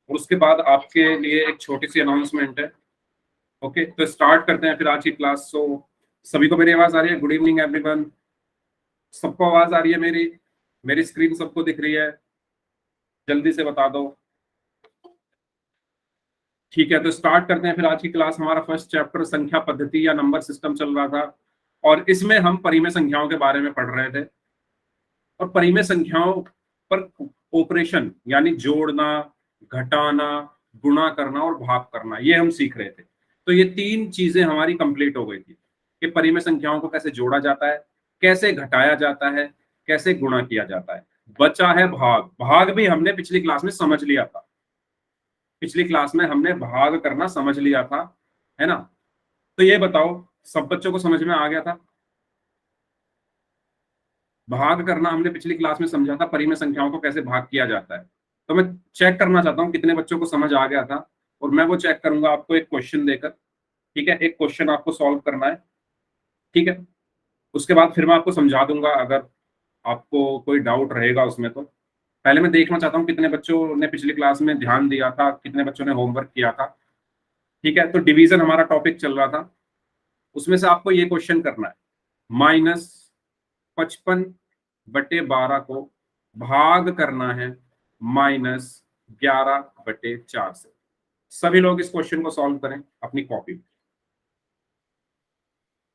और उसके बाद आपके लिए एक छोटी सी अनाउंसमेंट है। ओके, तो स्टार्ट करते हैं फिर आज की क्लास। सो सभी को मेरी आवाज आ रही है? Good evening everyone. सबको आवाज आ रही है मेरी? मेरी स्क्रीन सबको दिख रही है? जल्दी से बता दो। ठीक है, तो स्टार्ट करते हैं फिर आज की क्लास। हमारा फर्स्ट चैप्टर संख्या पद्धति या नंबर सिस्टम चल रहा था, और इसमें हम परिमेय संख्याओं के बारे में पढ़ रहे थे। और परिमेय संख्याओं पर ऑपरेशन यानी जोड़ना, घटाना, गुणा करना और भाग करना, ये हम सीख रहे थे। तो ये तीन चीजें हमारी कंप्लीट हो गई थी कि परिमेय संख्याओं को कैसे जोड़ा जाता है, कैसे घटाया जाता है, कैसे गुणा किया जाता है। बचा है भाग। भाग भी हमने पिछली क्लास में समझ लिया था। पिछली क्लास में हमने भाग करना समझ लिया था, है ना? तो ये बताओ, सब बच्चों को समझ में आ गया था? भाग करना हमने पिछली क्लास में समझा था, परिमेय संख्याओं को कैसे भाग किया जाता है। तो मैं चेक करना चाहता हूँ कितने बच्चों को समझ आ गया था, और मैं वो चेक करूंगा आपको एक क्वेश्चन देकर। ठीक है, एक क्वेश्चन आपको सॉल्व करना है। ठीक है, उसके बाद फिर मैं आपको समझा दूंगा अगर आपको कोई डाउट रहेगा उसमें। तो पहले मैं देखना चाहता हूँ कितने बच्चों ने पिछली क्लास में ध्यान दिया था, कितने बच्चों ने होमवर्क किया था। ठीक है, तो डिवीजन हमारा टॉपिक चल रहा था, उसमें से आपको ये क्वेश्चन करना है। -55/12 को भाग करना है -11/4 से। सभी लोग इस क्वेश्चन को सॉल्व करें अपनी कॉपी में,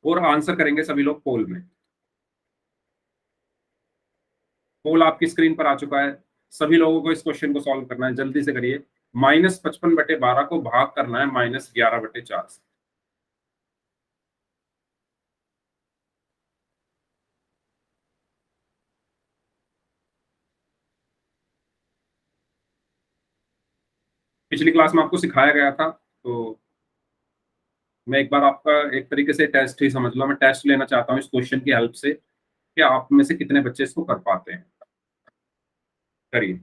और आंसर करेंगे सभी लोग पोल में। पोल आपकी स्क्रीन पर आ चुका है। सभी लोगों को इस क्वेश्चन को सॉल्व करना है, जल्दी से करिए। -55/12 को भाग करना है -11/4 से। पिछली क्लास में आपको सिखाया गया था, तो मैं एक बार आपका एक तरीके से टेस्ट ही समझ लो। मैं टेस्ट लेना चाहता हूँ इस क्वेश्चन की हेल्प से कि आप में से कितने बच्चे इसको कर पाते हैं। करिए।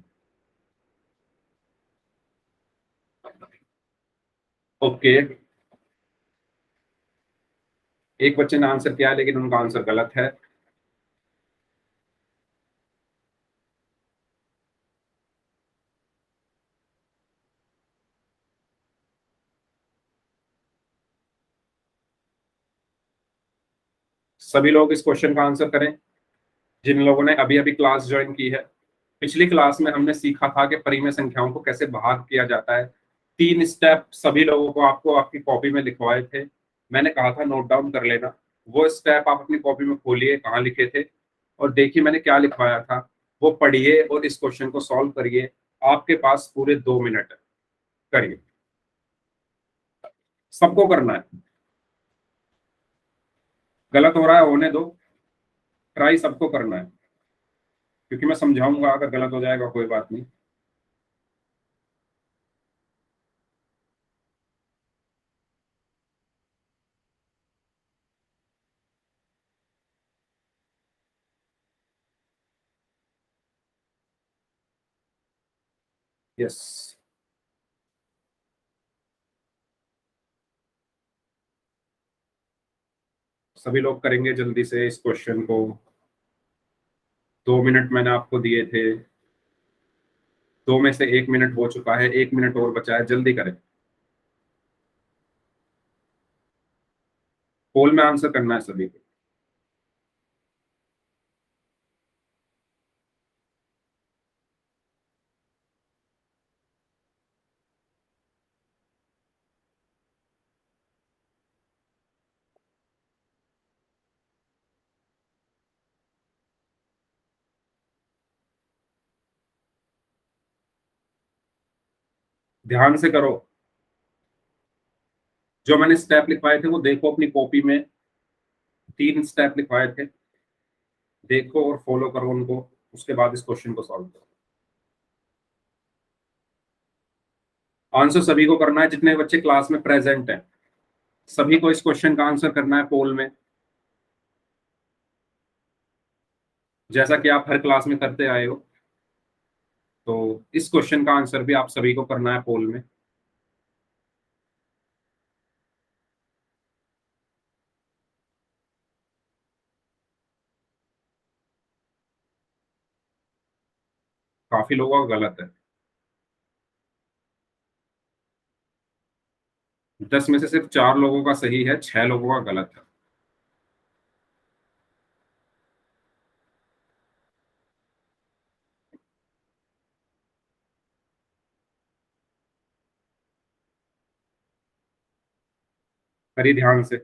ओके, एक बच्चे ने आंसर किया है लेकिन उनका आंसर गलत है। सभी लोग इस क्वेश्चन का आंसर करें जिन लोगों ने अभी अभी क्लास ज्वाइन की है। पिछली क्लास में हमने सीखा था कि परिमेय संख्याओं को कैसे भाग किया जाता है। 3 स्टेप सभी लोगों को आपको आपकी कॉपी में लिखवाए थे। मैंने कहा था नोट डाउन कर लेना। वो स्टेप आप अपनी कॉपी में खोलिए, कहाँ लिखे थे, और देखिए मैंने क्या लिखवाया था। वो पढ़िए और इस क्वेश्चन को सॉल्व करिए। आपके पास पूरे 2 मिनट है। करिए, सबको करना है। गलत हो रहा है होने दो, ट्राई सबको करना है, क्योंकि मैं समझाऊंगा। अगर गलत हो जाएगा कोई बात नहीं। यस, सभी लोग करेंगे जल्दी से इस क्वेश्चन को। 2 मिनट मैंने आपको दिए थे, 2 में से 1 मिनट हो चुका है, 1 मिनट और बचा है। जल्दी करें, पोल में आंसर करना है सभी को। ध्यान से करो। जो मैंने स्टेप लिखवाए थे वो देखो अपनी कॉपी में। 3 स्टेप लिखवाए थे, देखो और फॉलो करो उनको। उसके बाद इस क्वेश्चन को सॉल्व करो। आंसर सभी को करना है जितने बच्चे क्लास में प्रेजेंट हैं। सभी को इस क्वेश्चन का आंसर करना है पोल में, जैसा कि आप हर क्लास में करते आए हो। तो इस क्वेश्चन का आंसर भी आप सभी को करना है पोल में। काफी लोगों का गलत है। 10 में से सिर्फ 4 लोगों का सही है, 6 लोगों का गलत है। करिए ध्यान से।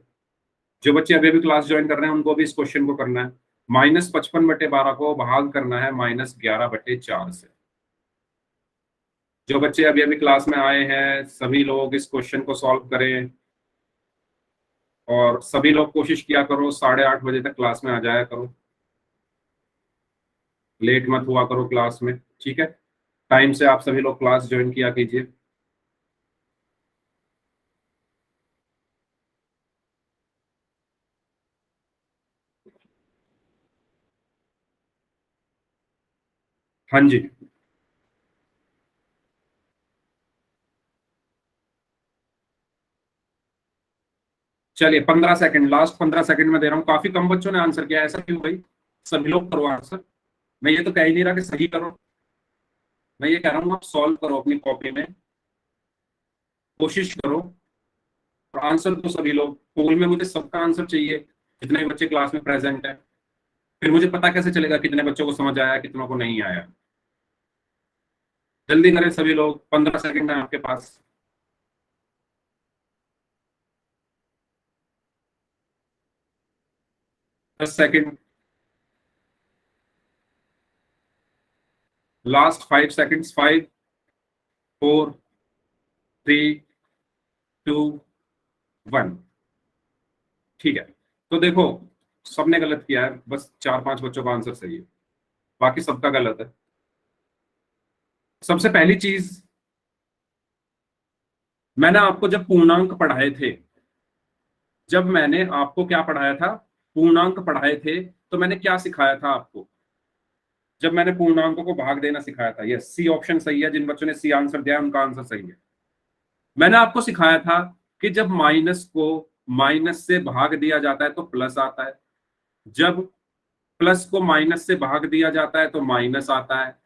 जो बच्चे अभी अभी क्लास ज्वाइन कर रहे हैं उनको भी इस क्वेश्चन को करना है। -55/12 को भाग करना है -11/4 से। जो बच्चे अभी अभी क्लास में आए हैं सभी लोग इस क्वेश्चन को सॉल्व करें, और सभी लोग कोशिश किया करो 8:30 बजे तक क्लास में आ जाया करो, लेट मत हुआ करो क्लास में, ठीक है। टाइम से आप सभी लोग क्लास ज्वाइन किया कीजिए। हाँ जी, चलिए 15 सेकंड, लास्ट 15 सेकंड में दे रहा हूँ। काफी कम बच्चों ने आंसर किया, ऐसा क्यों भाई? सभी लोग करो आंसर। मैं ये तो कह ही नहीं रहा कि सही करो, मैं ये कह रहा हूँ आप सॉल्व करो अपनी कॉपी में, कोशिश करो, और आंसर तो सभी लोग। पोल में मुझे सबका आंसर चाहिए, जितने बच्चे क्लास में प्रेजेंट है। फिर मुझे पता कैसे चलेगा कितने बच्चों को समझ आया, कितनों को नहीं आया। जल्दी करें सभी लोग, 15 सेकंड है आपके पास। 10 सेकंड, लास्ट 5 सेकंड्स। 5, 4, 3, 2, 1। ठीक है, तो देखो सबने गलत किया है, बस 4-5 बच्चों का आंसर सही है, बाकी सबका गलत है। सबसे पहली चीज, मैंने आपको जब पूर्णांक पढ़ाए थे, जब मैंने आपको क्या पढ़ाया था, पूर्णांक पढ़ाए थे, तो मैंने क्या सिखाया था आपको? जब मैंने पूर्णांकों को भाग देना सिखाया था, यस सी ऑप्शन सही है, जिन बच्चों ने सी आंसर दिया उनका आंसर सही है। मैंने आपको सिखाया था कि जब माइनस को माइनस से भाग दिया जाता है तो प्लस आता है, जब प्लस को माइनस से भाग दिया जाता है तो माइनस आता है,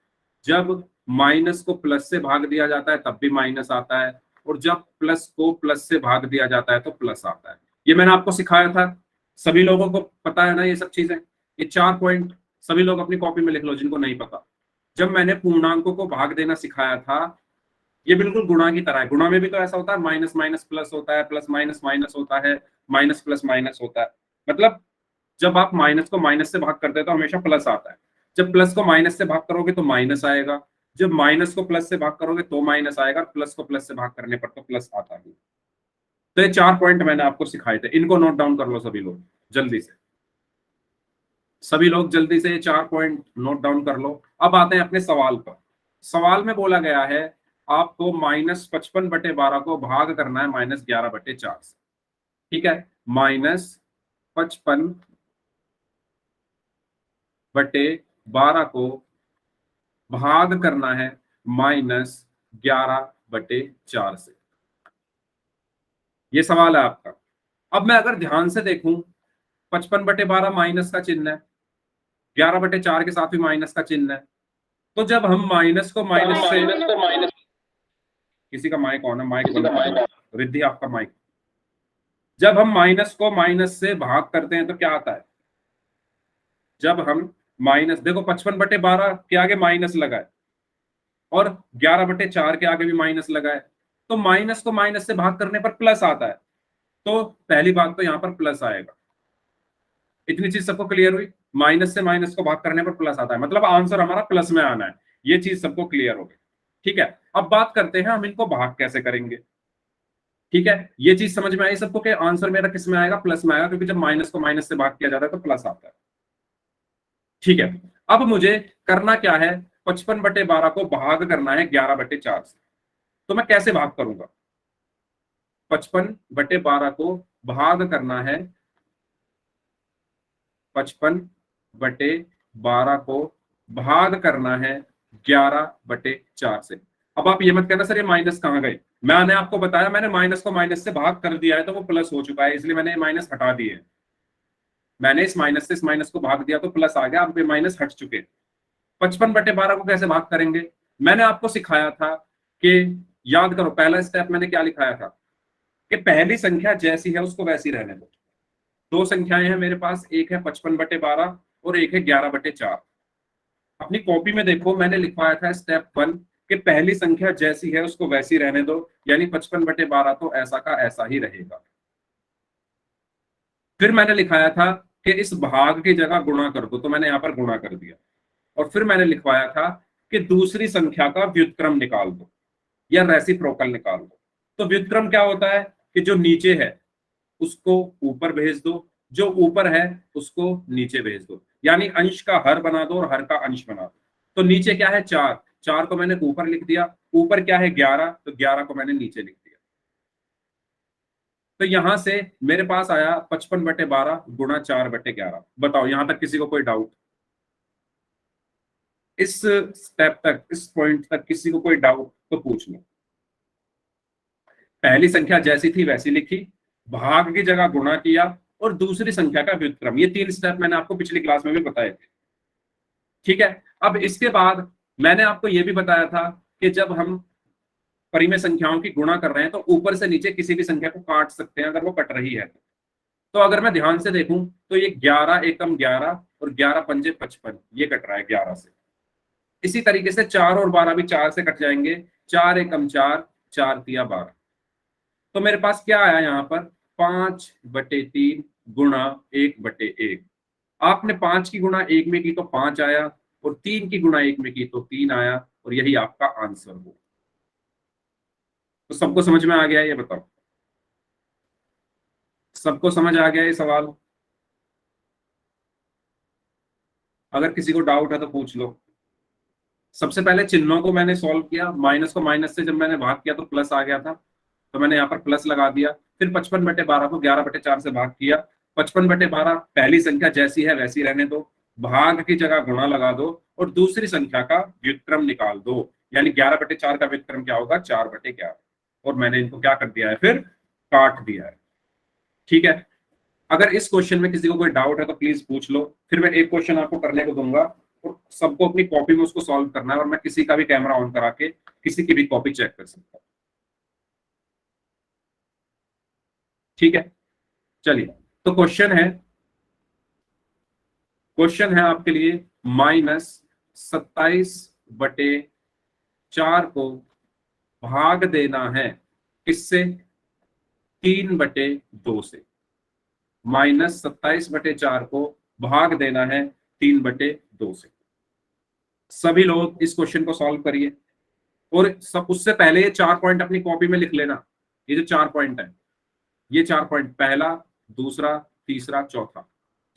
जब माइनस को प्लस से भाग दिया जाता है तब भी माइनस आता है, और जब प्लस को प्लस से भाग दिया जाता है तो प्लस आता है। ये मैंने आपको सिखाया था। सभी लोगों को पता है ना ये सब चीजें? ये 4 पॉइंट सभी लोग अपनी कॉपी में लिख लो जिनको नहीं पता। जब मैंने पूर्णांकों को भाग देना सिखाया था, ये बिल्कुल गुणा की तरह है। गुणा में भी तो ऐसा होता है, माइनस माइनस प्लस होता है, प्लस माइनस माइनस होता है, माइनस प्लस माइनस होता है। मतलब जब आप माइनस को माइनस से भाग करते हैं तो हमेशा प्लस आता है, जब प्लस को माइनस से भाग करोगे तो माइनस आएगा, जब माइनस को प्लस से भाग करोगे तो माइनस आएगा, प्लस को प्लस से भाग करने पर तो प्लस आता है। तो ये 4 पॉइंट मैंने आपको सिखाए थे, इनको नोट डाउन कर लो सभी लोग जल्दी से। सभी लोग जल्दी से ये 4 पॉइंट नोट डाउन कर लो। अब आते हैं अपने सवाल पर। सवाल में बोला गया है आपको -55/12 को भाग करना है -11/4 से। ठीक है, -55/12 को भाग करना है -11/4 से। ये सवाल है आपका। अब मैं अगर ध्यान से देखूं, 55/12 माइनस का चिन्ह है, 11/4 के साथ भी माइनस का चिन्ह है। तो जब हम माइनस को माइनस से, किसी का माइक ऑन है, माइक बंद कर दो। रिद्धि आपका माइक। जब हम माइनस को माइनस से भाग करते हैं तो क्या आता है? जब हम माइनस, देखो 55/12 के आगे माइनस लगा है और 11/4 के आगे भी माइनस लगा है, तो माइनस को माइनस से भाग करने पर प्लस आता है। तो पहली बात तो यहाँ पर प्लस आएगा। इतनी चीज सबको क्लियर हुई? माइनस से माइनस को भाग करने पर प्लस आता है, मतलब आंसर हमारा प्लस में आना है। ये चीज सबको क्लियर हो गई? ठीक है, अब बात करते हैं हम इनको भाग कैसे करेंगे। ठीक है, ये चीज समझ में आई सबको कि आंसर मेरा किस में आएगा? प्लस में आएगा, क्योंकि जब माइनस को माइनस से भाग किया जाता है तो प्लस आता है। ठीक है, अब मुझे करना क्या है? 55/12 को भाग करना है 11/4 से। तो मैं कैसे भाग करूंगा? 55/12 को भाग करना है, 55/12 को भाग करना है 11/4 से। अब आप ये मत कहना सर ये माइनस कहाँ गए। मैंने आपको बताया, मैंने माइनस को माइनस से भाग कर दिया है तो वो प्लस हो चुका है, इसलिए मैंने माइनस हटा दिए। मैंने इस माइनस से इस माइनस को भाग दिया तो प्लस आ गया, अब ये माइनस हट चुके। 55/12 को कैसे भाग करेंगे? मैंने आपको सिखाया था कि, याद करो पहला स्टेप मैंने क्या लिखाया था? कि पहली संख्या जैसी है उसको वैसी रहने दो। दो संख्याएं हैं मेरे पास, एक है 55/12 और एक है 11/4। अपनी कॉपी में देखो मैंने लिखवाया था स्टेप 1 कि पहली संख्या जैसी है उसको वैसी रहने दो, यानी 55/12 तो ऐसा का ऐसा ही रहेगा। फिर मैंने लिखाया था कि इस भाग की जगह गुणा कर दो, तो मैंने यहां पर गुणा कर दिया। और फिर मैंने लिखवाया था कि दूसरी संख्या का व्युत्क्रम निकाल दो या रेसिप्रोकल निकाल दो। तो व्युत्क्रम क्या होता है कि जो नीचे है उसको ऊपर भेज दो, जो ऊपर है उसको नीचे भेज दो, यानी अंश का हर बना दो और हर का अंश बना दो। तो नीचे क्या है 4, 4 को मैंने ऊपर लिख दिया, ऊपर क्या है 11, तो 11 को मैंने नीचे लिख दिया। तो यहां से मेरे पास आया 55/12 गुणा 4/11। बताओ यहां तक किसी को कोई डाउट? इस स्टेप तक, इस पॉइंट तक किसी को कोई डाउट तो पूछ लो। पहली संख्या जैसी थी वैसी लिखी, भाग की जगह गुणा किया और दूसरी संख्या का व्युत्क्रम। ये 3 स्टेप मैंने आपको पिछली क्लास में भी बताए थे। ठीक है, अब इसके बाद मैंने आपको यह भी बताया था कि जब हम परिमेय संख्याओं की गुणा कर रहे हैं तो ऊपर से नीचे किसी भी संख्या को काट सकते हैं अगर वो कट रही है। तो अगर मैं ध्यान से देखूं तो ये 11 एकम 11 और 11 पंजे 55, ये कट रहा है 11 से। इसी तरीके से 4 और 12 भी 4 से कट जाएंगे, 4 एकम 4, 4 तिया 12। तो मेरे पास क्या आया यहाँ पर 5/3 गुणा 1/1। आपने 5 की गुणा 1 में की तो 5 आया, और 3 की गुणा 1 में की तो 3 आया, और यही आपका आंसर हो। तो सबको समझ में आ गया ये बताओ? सबको समझ आ गया ये सवाल? अगर किसी को डाउट है तो पूछ लो। सबसे पहले चिन्हों को मैंने सॉल्व किया, माइनस को माइनस से जब मैंने भाग किया तो प्लस आ गया था, तो मैंने यहाँ पर प्लस लगा दिया। फिर 55/12 को 11/4 से भाग किया। 55/12 पहली संख्या जैसी है वैसी रहने दो, भाग की जगह गुणा लगा दो और दूसरी संख्या का व्युत्क्रम निकाल दो, यानी 11/4 का व्युत्क्रम क्या होगा 4/11। और मैंने इनको क्या कर दिया है फिर काट दिया है। ठीक है, अगर इस क्वेश्चन में किसी को कोई डाउट है तो प्लीज पूछ लो। फिर मैं एक क्वेश्चन आपको करने को दूंगा और सबको अपनी कॉपी में उसको सॉल्व करना है, और मैं किसी का भी कैमरा ऑन करा के किसी की भी कॉपी चेक कर सकता हूँ। ठीक है, चलिए। तो क्वेश्चन है आपके लिए -27/4 को भाग देना है किससे? 3/2 से। -27/4 को भाग देना है 3/2 से। सभी लोग इस क्वेश्चन को सॉल्व करिए, और सब उससे पहले ये 4 पॉइंट अपनी कॉपी में लिख लेना। ये जो 4 पॉइंट है, ये 4 पॉइंट, पहला, दूसरा, तीसरा, चौथा।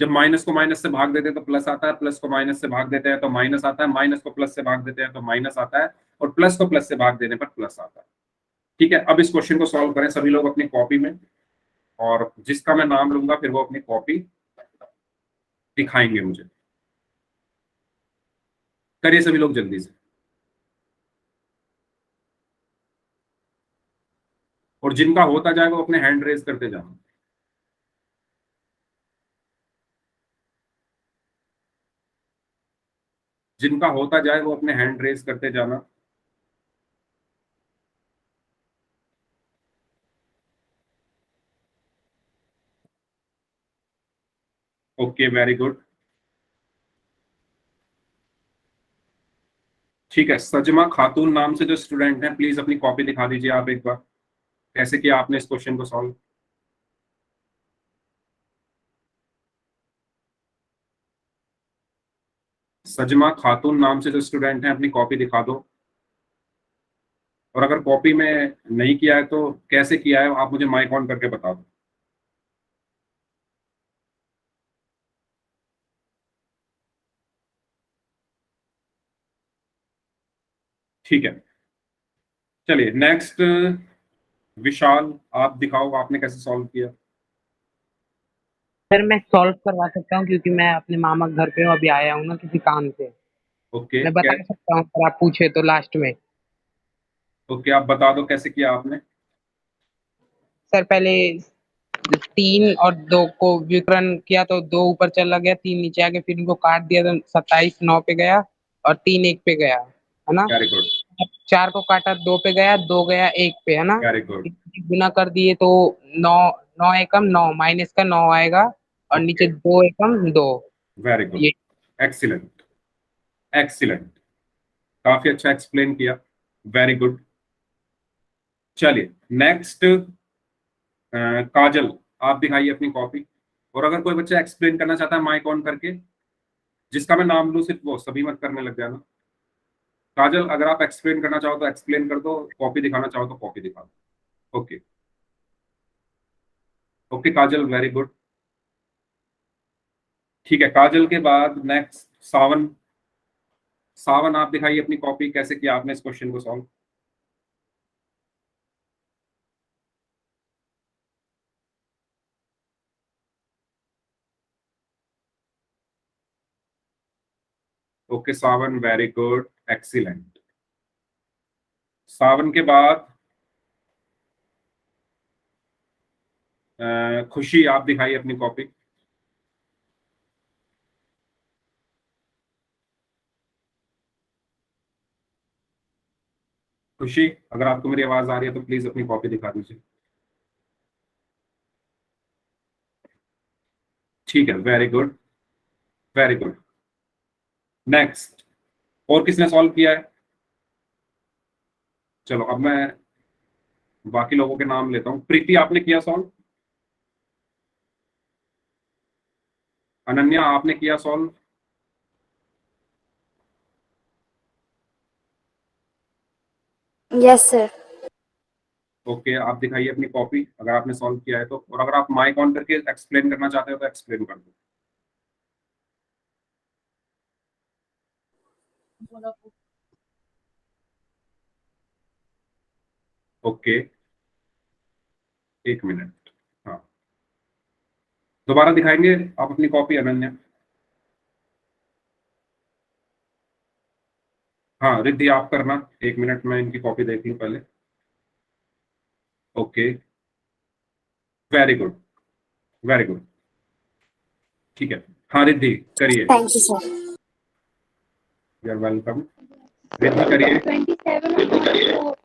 जब माइनस को माइनस से भाग देते हैं तो प्लस आता है, प्लस को माइनस से भाग देते हैं तो माइनस आता है, माइनस को प्लस से भाग देते हैं तो माइनस आता है, और प्लस को प्लस से भाग देने पर प्लस आता है। ठीक है, अब इस क्वेश्चन को सॉल्व करें सभी लोग अपनी कॉपी में, और जिसका मैं नाम लूंगा फिर वो अपनी कॉपी दिखाएंगे मुझे। करिए सभी लोग जल्दी से, और जिनका होता जाए वो अपने हैंड रेज करते जाना। जिनका होता जाए वो अपने हैंड रेज करते जाना। Okay, very good. ठीक है, सजमा खातून नाम से जो स्टूडेंट हैं प्लीज अपनी कॉपी दिखा दीजिए आप एक बार, कैसे किया आपने इस क्वेश्चन को सॉल्व। सजमा खातून नाम से जो स्टूडेंट हैं अपनी कॉपी दिखा दो, और अगर कॉपी में नहीं किया है तो कैसे किया है आप मुझे माइक ऑन करके बता दो। ठीक है, चलिए नेक्स्ट। विशाल, आप दिखाओ आपने कैसे सॉल्व किया। सर मैं सॉल्व करवा सकता हूँ क्योंकि मैं अपने मामा के घर पे हूँ, अभी आया हूँ ना किसी काम से। ओके मैं क्या? बता सकता हूँ अगर आप पूछे तो लास्ट में। ओके, आप बता दो कैसे किया आपने। सर पहले 3 और 2 को व्युत्क्रम किया तो 2 ऊपर चला गया, 3 नीचे आ गया, फिर इनको काट दिया तो 27 9 पे गया और 3 1 पे गया, है ना। वेरी गुड, 4 को काटा 2 पे गया, 2 गया 1 पे, है ना? Very good. गुना कर दिए तो 9, 9 एकम 9, माइनस का 9 आएगा और नीचे ओके, 2 एकम 2। वेरी गुड, ये एक्सीलेंट, एक्सीलेंट, काफी अच्छा एक्सप्लेन किया, वेरी गुड। चलिए नेक्स्ट, काजल, आप दिखाइए अपनी कॉपी। और अगर कोई बच्चा एक्सप्लेन करना चाहता है माइक ऑन करके, जिसका मैं नाम लूं सिर्फ वो, सभी मत करने लग जाना। काजल, अगर आप एक्सप्लेन करना चाहो तो एक्सप्लेन कर दो, कॉपी दिखाना चाहो तो कॉपी दिखा दो। ओके, ओके काजल, वेरी गुड। ठीक है, काजल के बाद नेक्स्ट सावन। सावन, आप दिखाइए अपनी कॉपी, कैसे किया आपने इस क्वेश्चन को सॉल्व। ओके सावन, वेरी गुड, एक्सीलेंट। सावन के बाद खुशी, आप दिखाइए अपनी कॉपी। खुशी, अगर आपको मेरी आवाज आ रही है तो प्लीज अपनी कॉपी दिखा दीजिए। ठीक है, very good, very good. Next, और किसने सॉल्व किया है? चलो अब मैं बाकी लोगों के नाम लेता हूँ। प्रीति, आपने किया सॉल्व? अनन्या, आपने किया सॉल्व? Yes sir. ओके, आप दिखाइए अपनी कॉपी अगर आपने सॉल्व किया है तो, और अगर आप माइक ऑन करके एक्सप्लेन करना चाहते हो तो एक्सप्लेन कर दो। ओके, एक मिनट। हाँ, दोबारा दिखाएंगे आप अपनी कॉपी अनन्या? हाँ रिद्धि, आप करना, एक मिनट में इनकी कॉपी देख लूं पहले। Okay, very good, very good. ठीक है, हाँ रिद्धि करिए। Thank you sir. You are welcome. Riddhi करिए। 27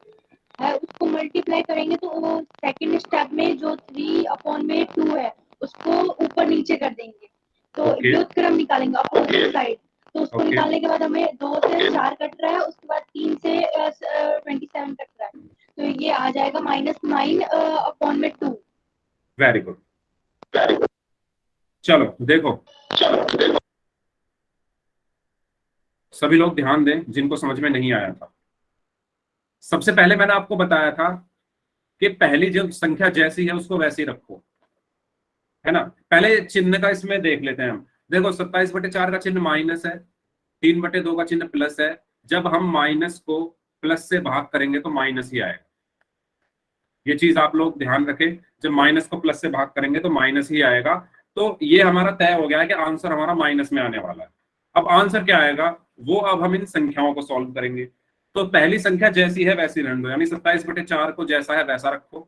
है उसको मल्टीप्लाई करेंगे तो वो सेकंड स्टेप में जो 3/2 है उसको ऊपर नीचे कर देंगे तो ओके, व्युत्क्रम निकालेंगे अपोजिट साइड। तो उसको ओके, निकालने के बाद हमें 2 से 4 कट रहा है, उसके बाद 3 से 27 कट रहा है, तो ये आ जाएगा -9/2। Very good. चलो देखो, सभी लोग ध्यान दें जिनको समझ में नहीं आया था। सबसे पहले मैंने आपको बताया था कि पहली जो संख्या जैसी है उसको वैसे ही रखो, है ना। पहले चिन्ह का इसमें देख लेते हैं हम। देखो 27/4 का चिन्ह माइनस है, 3/2 का चिन्ह प्लस है। जब हम माइनस को प्लस से भाग करेंगे तो माइनस ही आएगा। ये चीज आप लोग ध्यान रखें, जब माइनस को प्लस से भाग करेंगे तो माइनस ही आएगा। तो ये हमारा तय हो गया है कि आंसर हमारा माइनस में आने वाला है। अब आंसर क्या आएगा वो अब हम इन संख्याओं को सॉल्व करेंगे। तो पहली संख्या जैसी है वैसी रहने दो, यानी 27/4 को जैसा है वैसा रखो,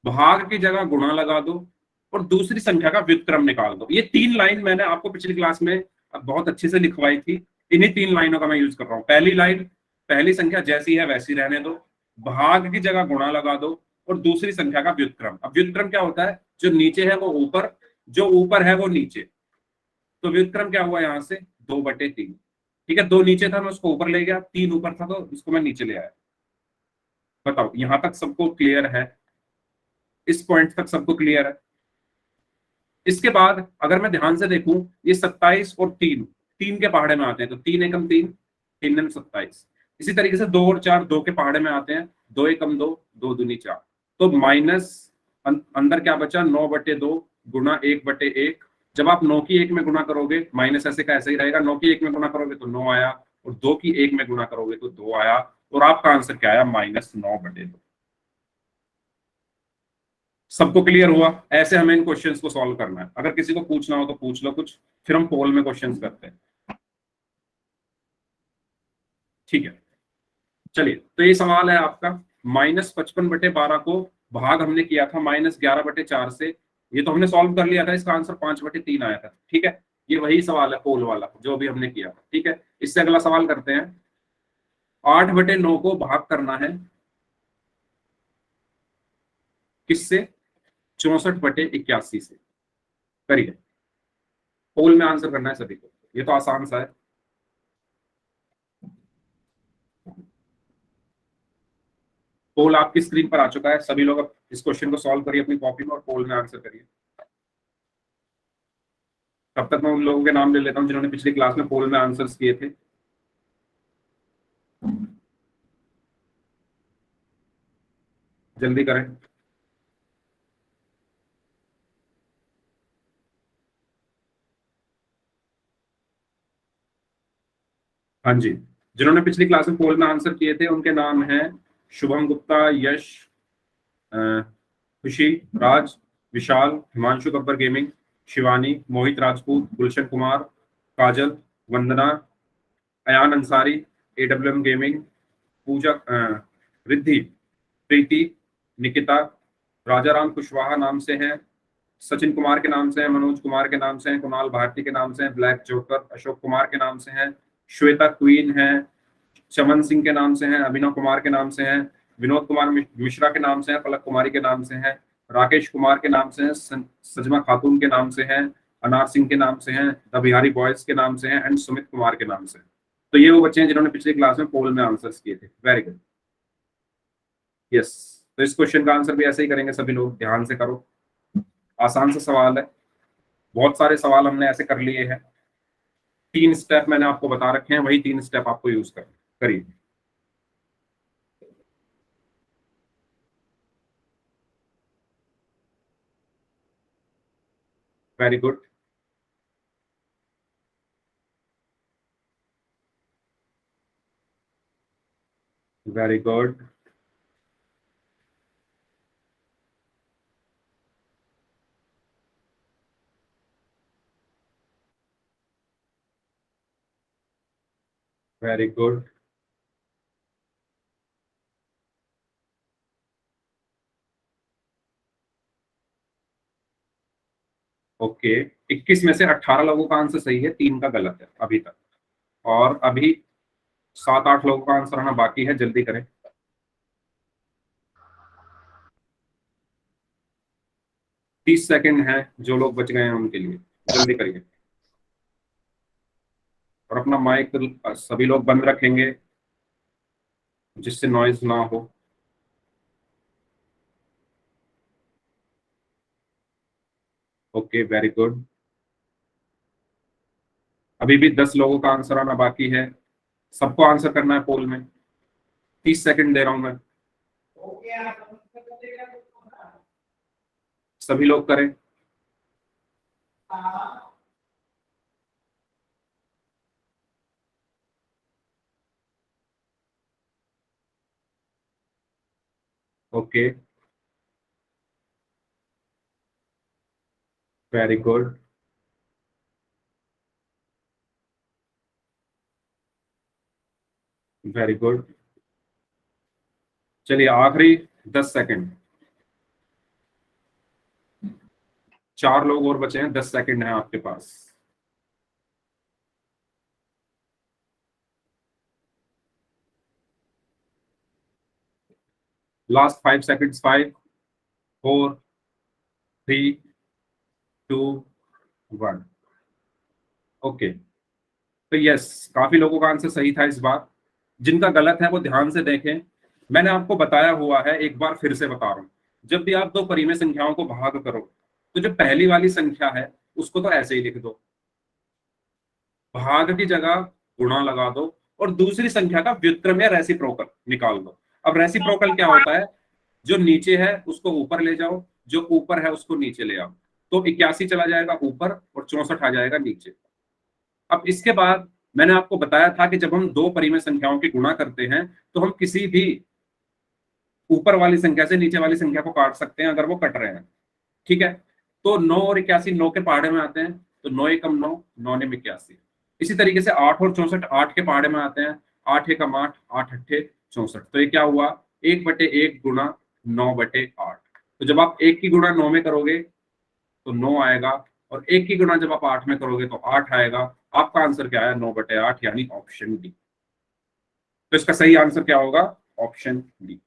भाग की जगह गुणा लगा दो और दूसरी संख्या का व्युत्क्रम निकाल दो। ये 3 लाइन मैंने आपको पिछली क्लास में बहुत अच्छे से लिखवाई थी। इन्हीं 3 लाइनों का मैं यूज कर रहा हूँ। पहली लाइन, पहली संख्या जैसी है वैसी रहने दो, भाग की जगह गुणा लगा दो और दूसरी संख्या का व्युत्क्रम। अब व्युत्क्रम क्या होता है? जो नीचे है वो ऊपर, जो ऊपर है वो नीचे। तो व्युत्क्रम क्या हुआ यहाँ से? 2/3। ठीक है, 2 नीचे था मैं उसको ऊपर ले गया, 3 ऊपर था तो इसको मैं नीचे ले आया। बताओ यहां तक सबको क्लियर है? इस पॉइंट तक सबको क्लियर है? इसके बाद अगर मैं ध्यान से देखूं, ये 27 और 3, 3 के पहाड़े में आते हैं तो 3 एकम 3, 3 27। इसी तरीके से 2 और 4 2 के पहाड़े में आते हैं, 2 एकम 2, 2 दूनी 4। तो माइनस अंदर क्या बचा? 9/2 गुणा 1/1। जब आप 9 की 1 में गुणा करोगे, माइनस ऐसे का ऐसे ही रहेगा, 9 की 1 में गुणा करोगे तो 9 आया, और 2 की 1 में गुणा करोगे तो 2 आया, और आपका आंसर क्या आया? -9/2। सबको क्लियर हुआ? ऐसे हमें इन क्वेश्चंस को सॉल्व करना है। अगर किसी को पूछना हो तो पूछ लो कुछ, फिर हम पोल में क्वेश्चंस करते हैं। ठीक है, चलिए तो ये सवाल है आपका। -55/12 को भाग हमने किया था -11/4 से। ये तो हमने सॉल्व कर लिया था, इसका आंसर 5/3 आया था। ठीक है, ये वही सवाल है पोल वाला जो भी हमने किया था। ठीक है, इससे अगला सवाल करते हैं। 8/9 को भाग करना है किससे? 64/81 से। करिए, पोल में आंसर करना है सभी को, ये तो आसान सा है। पोल आपकी स्क्रीन पर आ चुका है, सभी लोग अब इस क्वेश्चन को सॉल्व करिए अपनी कॉपी में और पोल में आंसर करिए। तब तक मैं उन लोगों के नाम ले लेता हूं जिन्होंने पिछली क्लास में पोल में आंसर्स किए थे। जल्दी करें। हाँ जी, जिन्होंने पिछली क्लास में पोल में आंसर किए थे उनके नाम हैं शुभम गुप्ता, यश, खुशी, राज, विशाल, हिमांशु गब्बर गेमिंग, शिवानी, मोहित राजपूत, गुलशन कुमार, काजल, वंदना, अयान अंसारी, AWM गेमिंग, पूजा, रिद्धि, प्रीति, निकिता, राजाराम कुशवाहा नाम से हैं, सचिन कुमार के नाम से हैं, मनोज कुमार के नाम से हैं, कुणाल भारती के नाम से हैं, ब्लैक जोकर, अशोक कुमार के नाम से हैं, श्वेता क्वीन है, चमन सिंह के नाम से हैं, अभिनव कुमार के नाम से हैं, विनोद कुमार मिश्रा के नाम से हैं, पलक कुमारी के नाम से हैं, राकेश कुमार के नाम से हैं, सजमा खातून के नाम से हैं, अनार सिंह के नाम से हैं, द बिहारी बॉयज के नाम से हैं एंड सुमित कुमार के नाम से हैं। तो ये वो बच्चे हैं जिन्होंने पिछली क्लास में पोल में आंसर्स किए थे। Very good, yes. तो इस क्वेश्चन का आंसर भी ऐसे ही करेंगे सभी लोग, ध्यान से करो, आसान सा सवाल है। बहुत सारे सवाल हमने ऐसे कर लिए हैं, 3 स्टेप मैंने आपको बता रखे हैं, वही 3 स्टेप आपको यूज करिए। Very good, very good, very good. Okay, 21 में से 18 लोगों का आंसर सही है, 3 का गलत है अभी तक, और अभी 7-8 लोगों का आंसर आना बाकी है। जल्दी करें, 30 सेकंड है, जो लोग बच गए हैं उनके लिए जल्दी करिए। और अपना माइक सभी लोग बंद रखेंगे जिससे नॉइज ना हो। Okay, very good. अभी भी 10 लोगों का आंसर आना बाकी है, सबको आंसर करना है पोल में। 30 सेकंड दे रहा हूं मैं, सभी लोग करें। Okay, very good, very good. चलिए, आखिरी 10 सेकंड, 4 लोग और बचे हैं, 10 सेकंड है आपके पास। Last 5 seconds, 5, 4, 3, 2, 1। ओके, तो यस, काफी लोगों का आंसर सही था इस बार। जिनका गलत है वो ध्यान से देखें, मैंने आपको बताया हुआ है, एक बार फिर से बता रहा हूं। जब भी आप 2 परिमेय संख्याओं को भाग करो तो जो पहली वाली संख्या है उसको तो ऐसे ही लिख दो, भाग की जगह गुणा लगा दो, और दूसरी संख्या का व्युत्क्रम या रेसिप्रोकल निकाल दो। अब रेसिप्रोकल क्या होता है? जो नीचे है उसको ऊपर ले जाओ, जो ऊपर है उसको नीचे ले आओ, तो 81 चला जाएगा ऊपर और 64 आ जाएगा नीचे। अब इसके बाद मैंने आपको बताया था कि जब हम 2 परिमेय संख्याओं की गुणा करते हैं तो हम किसी भी ऊपर वाली संख्या से नीचे वाली संख्या को काट सकते हैं अगर वो कट रहे हैं, ठीक है। तो 9 और 81 9 के पहाड़े में आते हैं, तो 9 एकम 9, 9 ने 81। इसी तरीके से 8 और 64 8 के पहाड़े में आते हैं, 8 एकम 8, 8 अट्ठे 64। तो ये क्या हुआ? 1/1 गुणा 9/8। तो जब आप 1 की गुणा 9 में करोगे तो 9 आएगा, और 1 की गुणा जब आप 8 में करोगे तो 8 आएगा। आपका आंसर क्या है? 9/8, यानी ऑप्शन डी। तो इसका सही आंसर क्या होगा? Option D.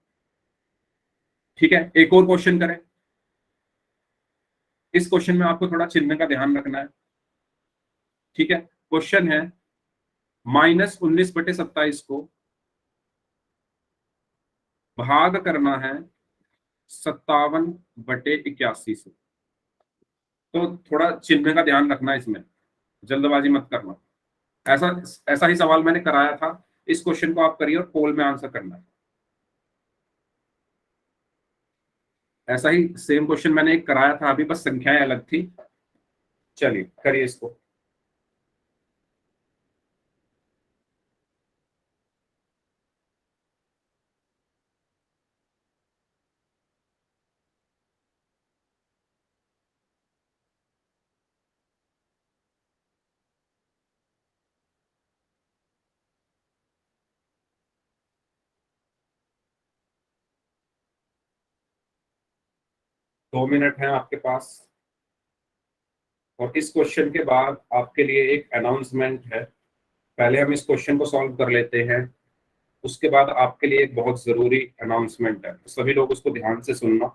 ठीक है, एक और क्वेश्चन करें। इस क्वेश्चन में आपको थोड़ा चिन्ह का ध्यान रखना है। ठीक है, क्वेश्चन है -19/27 को भाग करना है 57/81 से। तो थोड़ा चिन्ह का ध्यान रखना है, इसमें जल्दबाजी मत करना। ऐसा ऐसा ही सवाल मैंने कराया था, इस क्वेश्चन को आप करिए और पोल में आंसर करना है। ऐसा ही सेम क्वेश्चन मैंने एक कराया था अभी, बस संख्याएं अलग थी। चलिए करिए इसको। दो मिनट है आपके पास, और इस क्वेश्चन के बाद आपके लिए एक अनाउंसमेंट है। पहले हम इस क्वेश्चन को सॉल्व कर लेते हैं, उसके बाद आपके लिए एक बहुत जरूरी अनाउंसमेंट है, तो सभी लोग उसको ध्यान से सुनना।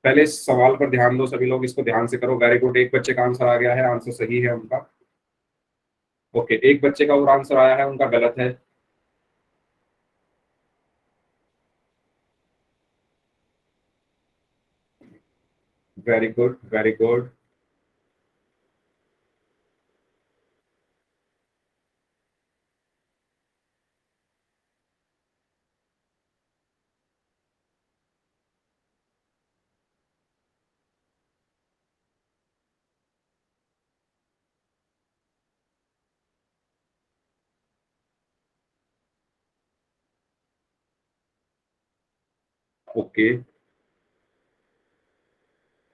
पहले इस सवाल पर ध्यान दो, सभी लोग इसको ध्यान से करो। वेरी गुड, एक बच्चे का आंसर आ गया है, आंसर सही है उनका। ओके, एक बच्चे का और आंसर आया है, उनका गलत है। Very good, very good. Okay,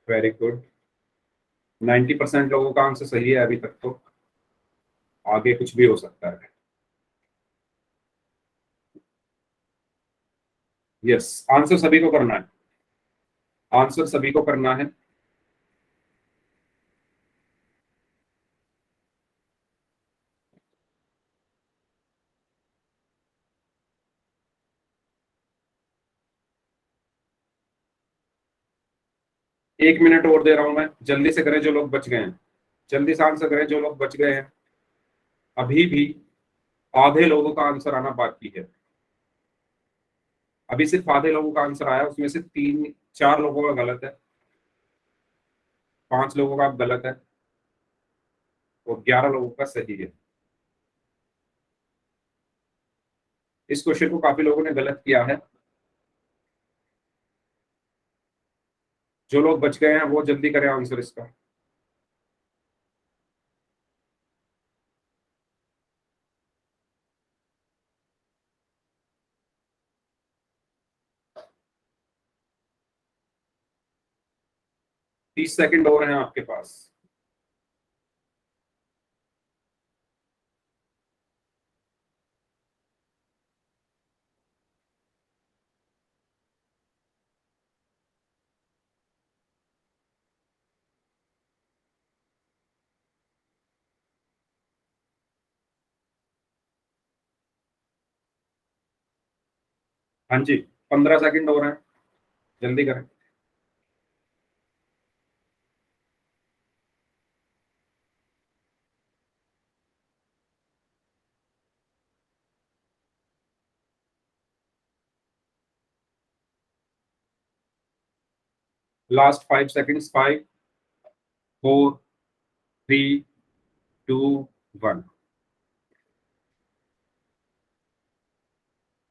very good. 90% लोगों का आंसर सही है अभी तक, तो आगे कुछ भी हो सकता है। यस, आंसर सभी को करना है, आंसर सभी को करना है। एक मिनट और दे रहा हूं मैं, जल्दी से करें जो लोग बच गए हैं, जल्दी से आंसर करें जो लोग बच गए हैं। अभी भी आधे लोगों का आंसर आना बाकी है। अभी सिर्फ आधे लोगों का आंसर आया, उसमें से 3-4 लोगों का गलत है, 5 लोगों का गलत है, और 11 लोगों का सही है। इस क्वेश्चन को काफी लोगों ने गलत किया है। जो लोग बच गए हैं वो जल्दी करें आंसर इसका। तीस सेकंड और हैं आपके पास। हाँ जी, 15 सेकंड और हैं, जल्दी करें। Last 5 seconds, 5, 4, 3, 2, 1।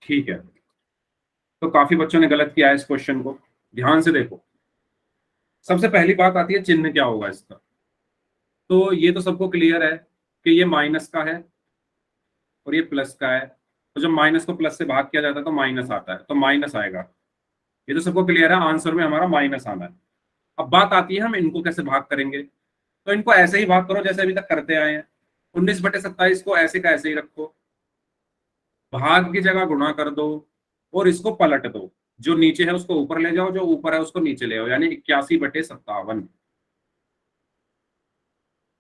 ठीक है, तो काफी बच्चों ने गलत किया है इस क्वेश्चन को। ध्यान से देखो, सबसे पहली बात आती है चिन्ह क्या होगा इसका। तो ये तो सबको क्लियर है कि ये माइनस का है और ये प्लस का है, तो जब माइनस को प्लस से भाग किया जाता है तो माइनस आता है, तो माइनस आएगा। ये तो सबको क्लियर है, आंसर में हमारा माइनस आना है। अब बात आती है हम इनको कैसे भाग करेंगे। तो इनको ऐसे ही भाग करो जैसे अभी तक करते आए हैं। 19/27 को ऐसे का ऐसे ही रखो, भाग की जगह गुणा कर दो और इसको पलट दो। जो नीचे है उसको ऊपर ले जाओ, जो ऊपर है उसको नीचे ले आओ, यानी 81/57।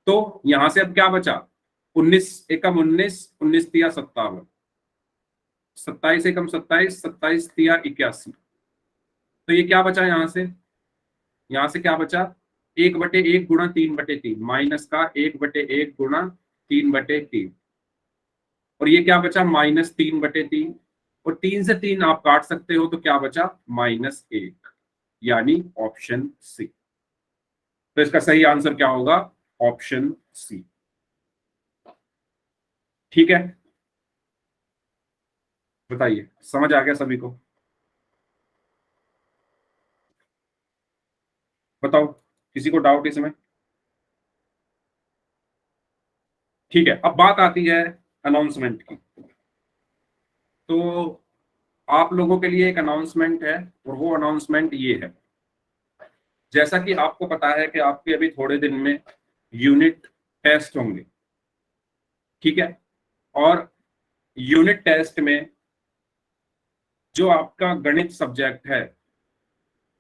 तो यहां से अब क्या बचा, 19 एकम 19, 19 तिया 57, 27 एकम 27, 27 तिया 81। तो ये क्या बचा यहां से क्या बचा, 1/1 गुणा 3/3, माइनस का 1/1 गुणा 3/3, और ये क्या बचा -3/3, और 3 से 3 आप काट सकते हो, तो क्या बचा -1, यानी ऑप्शन सी। तो इसका सही आंसर क्या होगा, ऑप्शन सी। ठीक है, बताइए समझ आ गया सभी को, बताओ किसी को डाउट इसमें। ठीक है, अब बात आती है अनाउंसमेंट की। तो आप लोगों के लिए एक अनाउंसमेंट है, और वो अनाउंसमेंट ये है, जैसा कि आपको पता है कि आपके अभी थोड़े दिन में यूनिट टेस्ट होंगे, ठीक है, और यूनिट टेस्ट में जो आपका गणित सब्जेक्ट है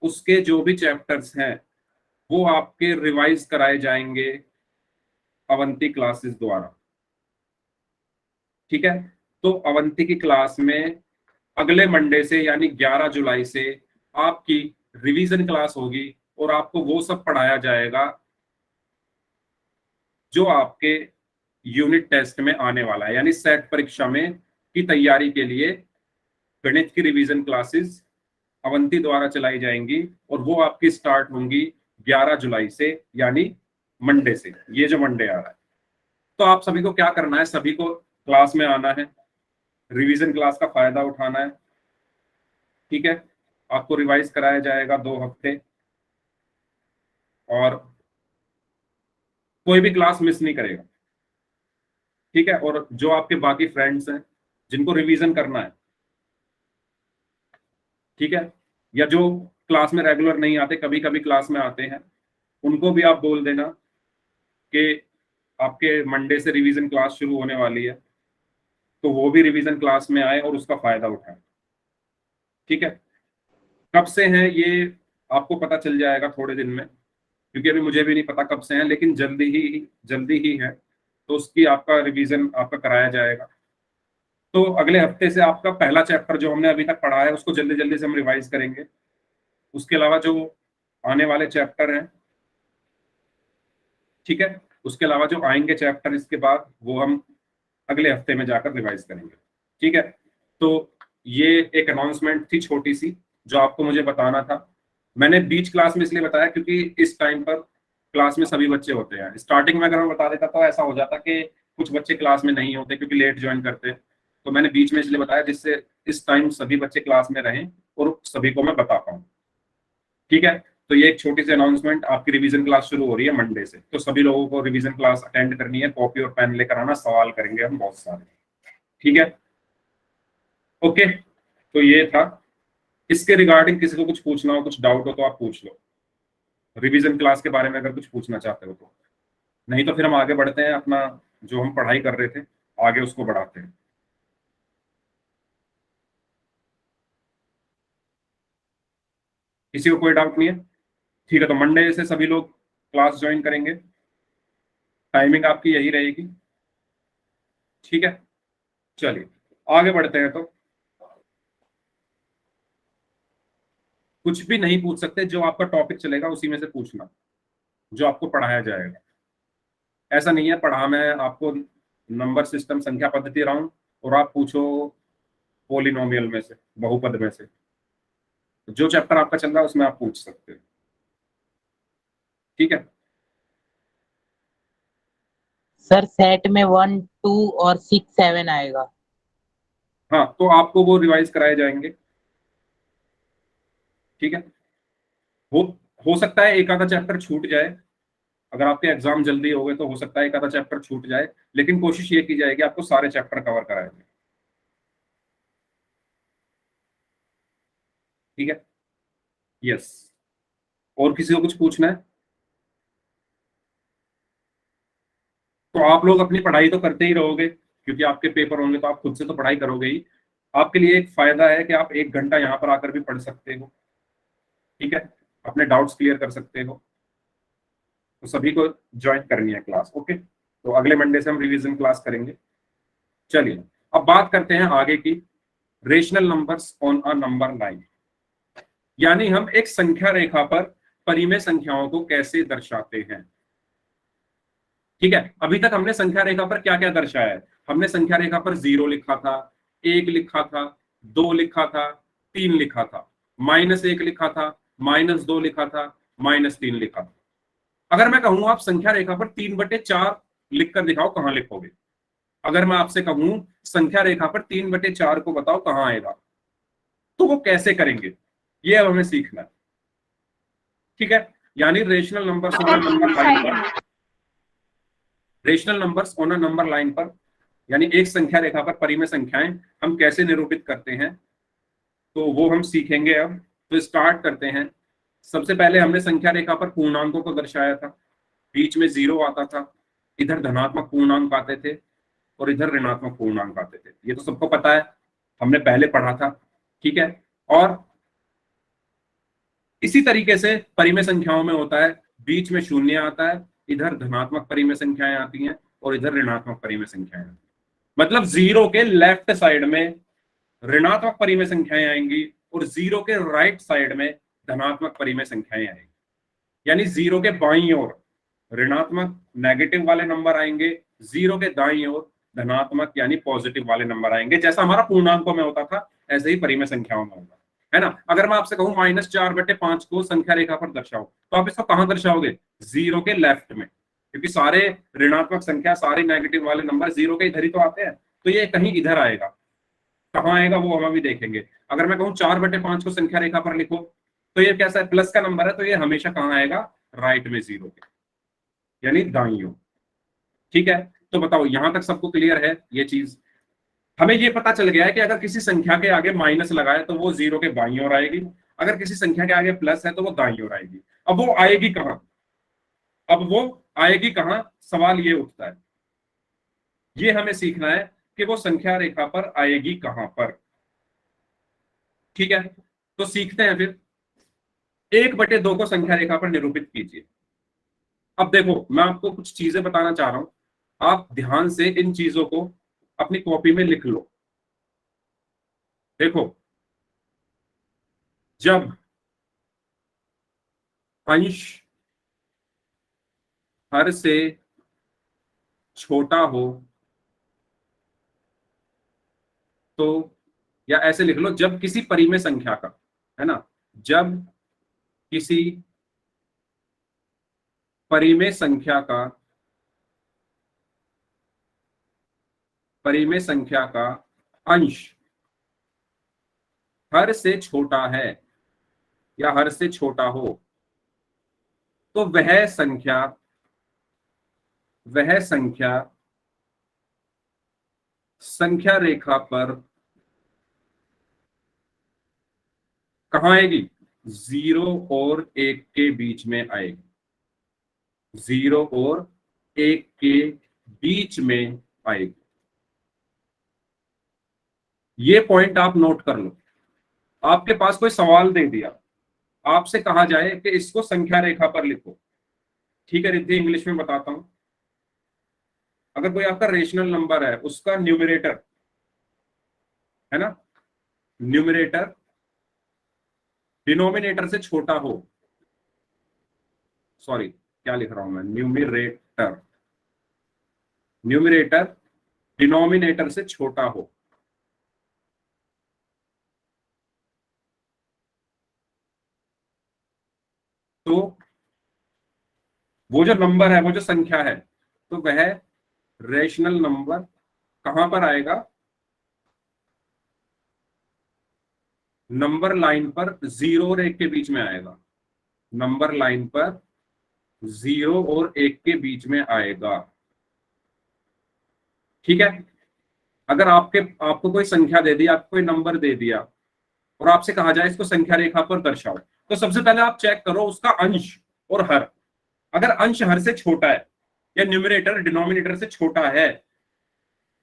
उसके जो भी चैप्टर्स हैं वो आपके रिवाइज कराए जाएंगे अवंती क्लासेस द्वारा। ठीक है, तो अवंती की क्लास में अगले मंडे से यानी 11 जुलाई से आपकी रिवीजन क्लास होगी, और आपको वो सब पढ़ाया जाएगा जो आपके यूनिट टेस्ट में आने वाला है, यानी सेट परीक्षा में की तैयारी के लिए गणित की रिवीजन क्लासेस अवंती द्वारा चलाई जाएंगी, और वो आपकी स्टार्ट होंगी 11 जुलाई से, यानी मंडे से, ये जो मंडे आ रहा है। तो आप सभी को क्या करना है, सभी को क्लास में आना है, रिवीजन क्लास का फायदा उठाना है। ठीक है, आपको रिवाइज कराया जाएगा 2 हफ्ते, और कोई भी क्लास मिस नहीं करेगा। ठीक है, और जो आपके बाकी फ्रेंड्स हैं जिनको रिवीजन करना है, ठीक है, या जो क्लास में रेगुलर नहीं आते, कभी कभी क्लास में आते हैं, उनको भी आप बोल देना कि आपके मंडे से रिवीजन क्लास शुरू होने वाली है, तो वो भी रिवीजन क्लास में आए और उसका फायदा उठाए। ठीक है, कब से हैं ये आपको पता चल जाएगा थोड़े दिन में, क्योंकि अभी मुझे भी नहीं पता कब से हैं, लेकिन जल्दी ही है, तो उसकी आपका रिवीजन आपका कराया जाएगा। तो अगले हफ्ते से आपका पहला चैप्टर जो हमने अभी तक पढ़ा है उसको जल्दी जल्दी से हम रिवाइज करेंगे। उसके अलावा जो आने वाले चैप्टर हैं, ठीक है, उसके अलावा जो आएंगे चैप्टर इसके बाद, वो हम अगले हफ्ते में जाकर रिवाइज करेंगे। ठीक है, तो ये एक अनाउंसमेंट थी छोटी सी जो आपको मुझे बताना था। मैंने बीच क्लास में इसलिए बताया क्योंकि इस टाइम पर क्लास में सभी बच्चे होते हैं। स्टार्टिंग में अगर मैं बता देता तो ऐसा हो जाता कि कुछ बच्चे क्लास में नहीं होते क्योंकि लेट ज्वाइन करते, तो मैंने बीच में इसलिए बताया जिससे इस टाइम सभी बच्चे क्लास में रहें और सभी को मैं बता पाऊँ। ठीक है, तो ये एक छोटी सी अनाउंसमेंट, आपकी रिवीजन क्लास शुरू हो रही है मंडे से, तो सभी लोगों को रिवीजन क्लास अटेंड करनी है, कॉपी और पेन लेकर आना, सवाल करेंगे हम बहुत सारे। ठीक है, ओके, तो ये था। इसके रिगार्डिंग किसी को कुछ पूछना हो, कुछ डाउट हो तो आप पूछ लो, रिवीजन क्लास के बारे में अगर कुछ पूछना चाहते हो तो। नहीं तो फिर हम आगे बढ़ते हैं, अपना जो हम पढ़ाई कर रहे थे आगे उसको बढ़ाते हैं। किसी को कोई डाउट नहीं है? ठीक है, तो मंडे से सभी लोग क्लास ज्वाइन करेंगे, टाइमिंग आपकी यही रहेगी। ठीक है, चलिए आगे बढ़ते हैं। तो कुछ भी नहीं पूछ सकते, जो आपका टॉपिक चलेगा उसी में से पूछना, जो आपको पढ़ाया जाएगा। ऐसा नहीं है पढ़ा मैं आपको नंबर सिस्टम संख्या पद्धति रहा हूं और आप पूछो पोलिनोमियल में से, बहुपद में से, जो चैप्टर आपका चल रहा है उसमें आप पूछ सकते हो। ठीक है, सर सेट में 1, 2 और 6, 7 आएगा। हाँ, तो आपको वो रिवाइज कराए जाएंगे। ठीक है, हो हो सकता है एक आधा चैप्टर छूट जाए, अगर आपके एग्जाम जल्दी हो गए तो हो सकता है एक आधा चैप्टर छूट जाए, लेकिन कोशिश ये की जाएगी आपको सारे चैप्टर कवर कराए जाए। ठीक है, यस, और किसी को कुछ पूछना है? तो आप लोग अपनी पढ़ाई तो करते ही रहोगे, क्योंकि आपके पेपर होंगे तो आप खुद से तो पढ़ाई करोगे ही, आपके लिए एक फायदा है कि आप 1 घंटा यहाँ पर आकर भी पढ़ सकते हो, ठीक है, अपने डाउट्स क्लियर कर सकते हो। तो सभी को ज्वाइन करनी है क्लास, ओके। तो अगले मंडे से हम रिवीजन क्लास करेंगे। चलिए अब बात करते हैं आगे की, rational numbers on a number line, यानी हम एक संख्या रेखा पर परिमेय संख्याओं को कैसे दर्शाते हैं। ठीक है, अभी तक हमने संख्या रेखा पर क्या क्या दर्शाया है। हमने संख्या रेखा पर 0 लिखा था, 1 लिखा था, 2 लिखा था, 3 लिखा था, -1 लिखा था, -2 लिखा था, -3 लिखा था। अगर मैं कहूं आप संख्या रेखा पर 3/4 लिखकर दिखाओ, कहां लिखोगे। अगर मैं आपसे कहूं संख्या रेखा पर 3/4 को बताओ कहां आएगा, तो वो कैसे करेंगे ये अब हमें सीखना है। ठीक है, यानी rational numbers on a number line पर, rational numbers on a number line पर, यानी एक संख्या रेखा पर परिमेय संख्याएं हम कैसे निरूपित करते हैं, तो वो हम सीखेंगे अब। तो स्टार्ट करते हैं। सबसे पहले हमने संख्या रेखा पर पूर्णांकों को दर्शाया था, बीच में 0 आता था, इधर धनात्मक पूर्णांक आते थे और इधर ऋणात्मक पूर्णांक आते थे। ये तो सबको पता है, हमने पहले पढ़ा था, ठीक है। और इसी तरीके से परिमेय संख्याओं में होता है, बीच में 0 आता है, इधर धनात्मक परिमेय संख्याएं आती हैं और इधर ऋणात्मक परिमेय संख्याएं आती हैं। मतलब 0 के लेफ्ट साइड में ऋणात्मक परिमेय संख्याएं आएंगी और 0 के राइट साइड में धनात्मक परिमेय संख्याएं आएंगी। यानी 0 के बाईं ओर ऋणात्मक नेगेटिव वाले नंबर आएंगे, 0 के दाईं ओर धनात्मक यानी पॉजिटिव वाले नंबर आएंगे। जैसा हमारा पूर्णांकों में होता था ऐसे ही परिमेय संख्याओं में होगा, है ना। अगर मैं आपसे कहूं -4/5 को संख्या रेखा पर दर्शाओ, तो आप इसको कहां दर्शाओगे, 0 के लेफ्ट में, क्योंकि सारे ऋणात्मक संख्या, सारे नेगेटिव वाले नंबर 0 के इधर ही तो आते हैं, तो ये कहीं इधर आएगा। कहां आएगा वो हम अभी देखेंगे। अगर मैं कहूं 4/5 को संख्या रेखा पर लिखो, तो ये कैसा है, प्लस का नंबर है, तो ये हमेशा कहां आएगा, राइट में 0 के, यानी दाईं ओर। ठीक है, तो बताओ यहां तक सबको क्लियर है ये चीज। हमें ये पता चल गया है कि अगर किसी संख्या के आगे माइनस लगाए तो वो 0 के बाईं ओर आएगी, अगर किसी संख्या के आगे प्लस है तो वो दाईं ओर आएगी। अब वो आएगी कहां, अब वो आएगी कहां, सवाल ये उठता है। ये हमें सीखना है कि वो संख्या रेखा पर आएगी कहां पर। ठीक है, तो सीखते हैं फिर। 1/2 को संख्या रेखा पर निरूपित कीजिए। अब देखो मैं आपको कुछ चीजें बताना चाह रहा हूं, आप ध्यान से इन चीजों को अपनी कॉपी में लिख लो। देखो, जब अंश हर से छोटा हो तो, या ऐसे लिख लो, जब किसी परिमेय संख्या का, है ना, जब किसी परिमेय संख्या का अंश हर से छोटा है या हर से छोटा हो, तो वह संख्या रेखा पर कहां आएगी, 0 और 1 के बीच में आएगी, 0 और 1 के बीच में आएगी। ये पॉइंट आप नोट कर लो। आपके पास कोई सवाल दे दिया, आपसे कहा जाए कि इसको संख्या रेखा पर लिखो, ठीक है, रिद्धि इंग्लिश में बताता हूं। अगर कोई आपका रेशनल नंबर है, उसका न्यूमरेटर, है ना, न्यूमरेटर डिनोमिनेटर से छोटा हो, सॉरी क्या लिख रहा हूं मैं, न्यूमरेटर डिनोमिनेटर से छोटा हो, तो वो जो नंबर है, वो जो संख्या है, तो वह रेशनल नंबर कहां पर आएगा, नंबर लाइन पर 0 और 1 के बीच में आएगा, नंबर लाइन पर 0 और 1 के बीच में आएगा। ठीक है, अगर आपको कोई संख्या दे दी, आपको कोई नंबर दे दिया और आपसे कहा जाए इसको संख्या रेखा पर दर्शाओ, तो सबसे पहले आप चेक करो उसका अंश और हर। अगर अंश हर से छोटा है या न्यूमरेटर डिनोमिनेटर से छोटा है,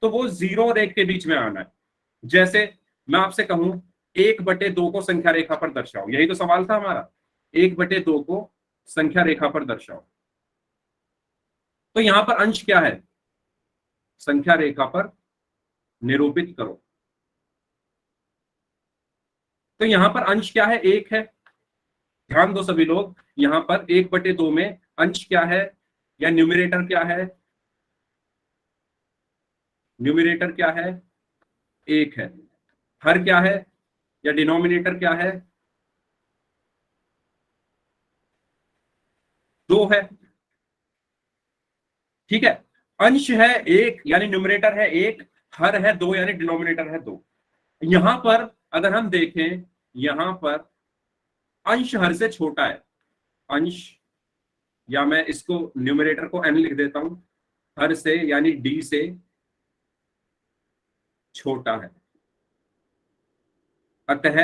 तो वो 0 और 1 के बीच में आना है। जैसे मैं आपसे कहूं 1/2 को संख्या रेखा पर दर्शाओ, यही तो सवाल था हमारा, 1/2 को संख्या रेखा पर दर्शाओ। तो यहां पर अंश क्या है, संख्या रेखा पर निरूपित करो। तो यहां पर अंश क्या है, 1 है। ध्यान दो सभी लोग, यहां पर 1/2 में अंश क्या है या न्यूमरेटर क्या है, न्यूमरेटर क्या है, 1 है। हर क्या है या डिनोमिनेटर क्या है, 2 है। ठीक है, अंश है 1 यानी न्यूमरेटर है 1, हर है 2 यानी डिनोमिनेटर है 2। यहां पर अगर हम देखें, यहां पर अंश हर से छोटा है, अंश, या मैं इसको न्यूमरेटर को n लिख देता हूं, हर से यानी d से छोटा है। अतः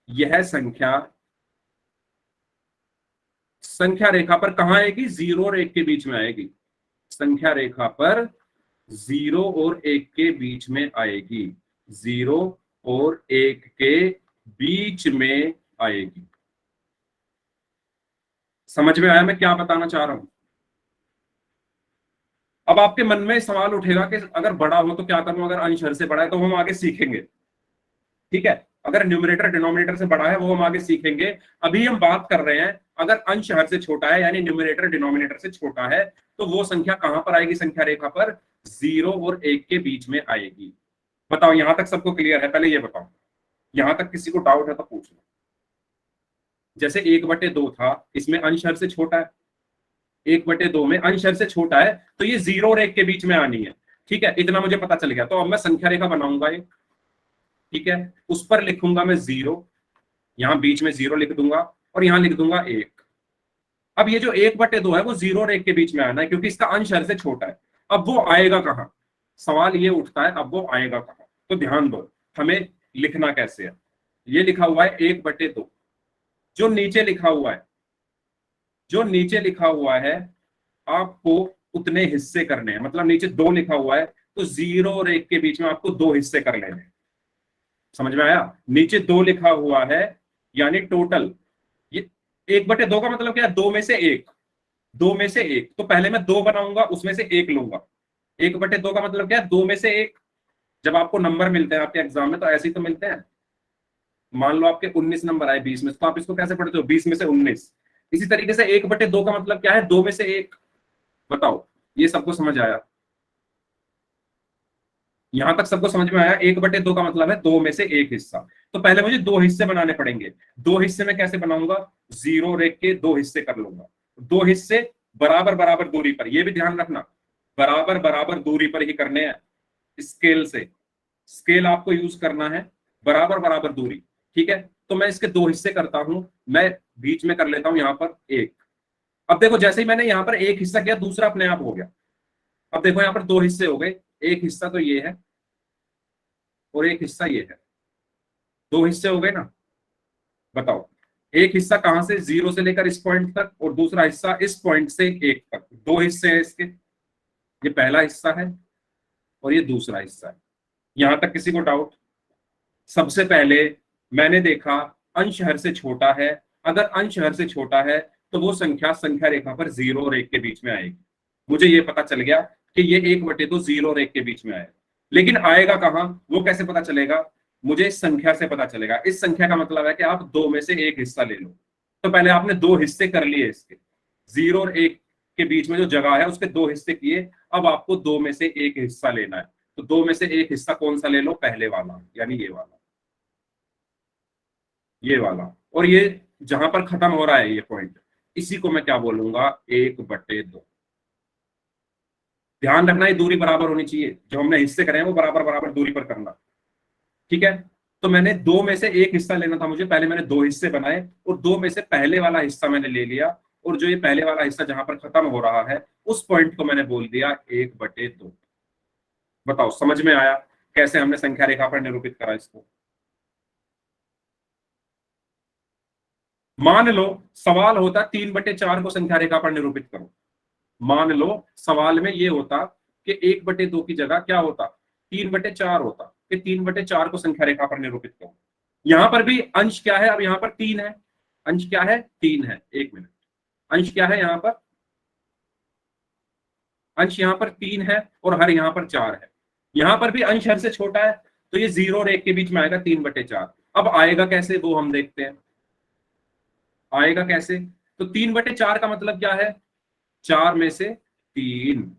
यह संख्या संख्या रेखा पर कहां आएगी, 0 और 1 के बीच में आएगी। संख्या रेखा पर 0 और 1 के बीच में आएगी, 0 और 1 के बीच में आएगी। समझ में आया मैं क्या बताना चाह रहा हूं? अब आपके मन में सवाल उठेगा कि अगर बड़ा हो तो क्या करूं, अगर अंश हर से बड़ा है, तो हम आगे सीखेंगे। ठीक है, अगर न्यूमरेटर डिनोमिनेटर से बड़ा है वो हम आगे सीखेंगे। अभी हम बात कर रहे हैं अगर अंश हर से छोटा है यानी न्यूमरेटर डिनोमिनेटर से छोटा है, तो वो संख्या कहां पर आएगी, संख्या रेखा पर 0 और 1 के बीच में आएगी। बताओ यहां तक सबको क्लियर है? पहले ये बताओ, यहां तक किसी को डाउट है तो पूछ लो। जैसे 1/2 था, इसमें अंश हर से छोटा है, 1/2 में अंश हर से छोटा है, तो ये 0 और 1 के बीच में आनी है। ठीक है, इतना मुझे पता चल गया। तो अब मैं संख्या रेखा बनाऊंगा एक, ठीक है, उस पर लिखूंगा मैं 0, यहां बीच में 0 लिख दूंगा और यहां लिख दूंगा 1। अब ये जो 1/2 है वो 0 और 1 के बीच में आना है, क्योंकि इसका अंश हर से छोटा है। अब वो आएगा कहां, सवाल ये उठता है, अब वो आएगा कहां? तो ध्यान दो, हमें लिखना कैसे है। ये लिखा हुआ है 1/2, जो नीचे लिखा हुआ है, जो नीचे लिखा हुआ है आपको उतने हिस्से करने हैं। मतलब नीचे 2 लिखा हुआ है, तो 0 और 1 के बीच में आपको 2 हिस्से कर लेने हैं। समझ में आया? नीचे 2 लिखा हुआ है यानी टोटल, ये 1/2 का मतलब क्या है, 2 में से 1, 2 में से 1। तो पहले मैं 2 बनाऊंगा, उसमें से 1 लूंगा। 1/2 का मतलब क्या है, 2 में से 1। जब आपको नंबर मिलते हैं आपके एग्जाम में तो ऐसे ही तो मिलते हैं। मान लो आपके 19 नंबर आए 20 में, तो आप इसको कैसे पढ़ते हो, 20 में से 19। इसी तरीके से 1/2 का मतलब क्या है, 2 में से 1। बताओ ये सबको समझ आया? यहां तक सबको समझ में आया? 1/2 का मतलब है 2 में से 1 हिस्सा। तो पहले मुझे 2 हिस्से बनाने पड़ेंगे। 2 हिस्से में कैसे बनाऊंगा, 0 और 1 के 2 हिस्से कर लूंगा। 2 हिस्से बराबर बराबर दूरी पर, यह भी ध्यान रखना, बराबर बराबर दूरी पर ही करने हैं। स्केल से, स्केल आपको यूज करना है, बराबर बराबर दूरी। ठीक है, तो मैं इसके 2 हिस्से करता हूं, मैं बीच में कर लेता हूं यहां पर 1। अब देखो जैसे ही मैंने यहां पर 1 हिस्सा किया, दूसरा अपने आप हो गया। अब देखो यहां पर 2 हिस्से हो गए, 1 हिस्सा तो ये है और 1 हिस्सा ये है, 2 हिस्से हो गए ना। बताओ एक हिस्सा कहां से, 0 से लेकर इस पॉइंट तक, और दूसरा हिस्सा इस पॉइंट से 1 तक। 2 हिस्से हैं इसके, ये पहला हिस्सा है और ये दूसरा हिस्सा है। यहां तक किसी को डाउट? सबसे पहले मैंने देखा अंश हर से छोटा है, अगर अंश हर से छोटा है तो वो संख्या संख्या रेखा पर 0 और 1 के बीच में आएगी। मुझे ये पता चल गया कि ये 1/2 0 और 1 के बीच में आएगा। लेकिन आएगा कहां, वो कैसे पता चलेगा? मुझे इस संख्या से पता चलेगा। इस संख्या का मतलब है कि आप 2 में से 1 हिस्सा ले लो। तो पहले आपने 2 हिस्से कर लिए इसके, 0 और 1 के बीच में जो जगह है उसके 2 हिस्से किए। अब आपको 2 में से 1 हिस्सा लेना है। तो 2 में से 1 हिस्सा कौन सा ले लो, पहले वाला, यानी ये वाला, ये वाला। और ये जहां पर खत्म हो रहा है ये पॉइंट, इसी को मैं क्या बोलूंगा, 1/2। ध्यान रखना ये दूरी बराबर होनी चाहिए, जो हमने हिस्से करे हैं वो बराबर बराबर दूरी पर करना। ठीक है, तो मैंने 2 में से 1 हिस्सा लेना था मुझे, पहले मैंने 2 हिस्से बनाए और 2 में से पहले वाला हिस्सा मैंने ले लिया, और जो ये पहले वाला हिस्सा जहां पर खत्म हो रहा है उस पॉइंट को मैंने बोल दिया 1/2। बताओ समझ में आया कैसे हमने संख्या रेखा पर निरूपित करा इसको? मान लो सवाल होता 3/4 को संख्या रेखा पर निरूपित करो। मान लो सवाल में ये होता कि 1/2 की जगह क्या होता, 3/4 होता। कि 3/4 को संख्या रेखा पर निरूपित करूं। यहां पर भी अंश क्या है, अब यहां पर 3 है, अंश क्या है 3 है, 1 मिनट, अंश क्या है यहां पर, अंश यहां पर 3 है और हर यहां पर 4 है। यहां पर भी अंश हर से छोटा है, तो ये 0 और 1 के बीच में आएगा 3/4। अब आएगा कैसे वो हम देखते हैं, आएगा कैसे। तो 3/4 का मतलब क्या है, 4 में से 3,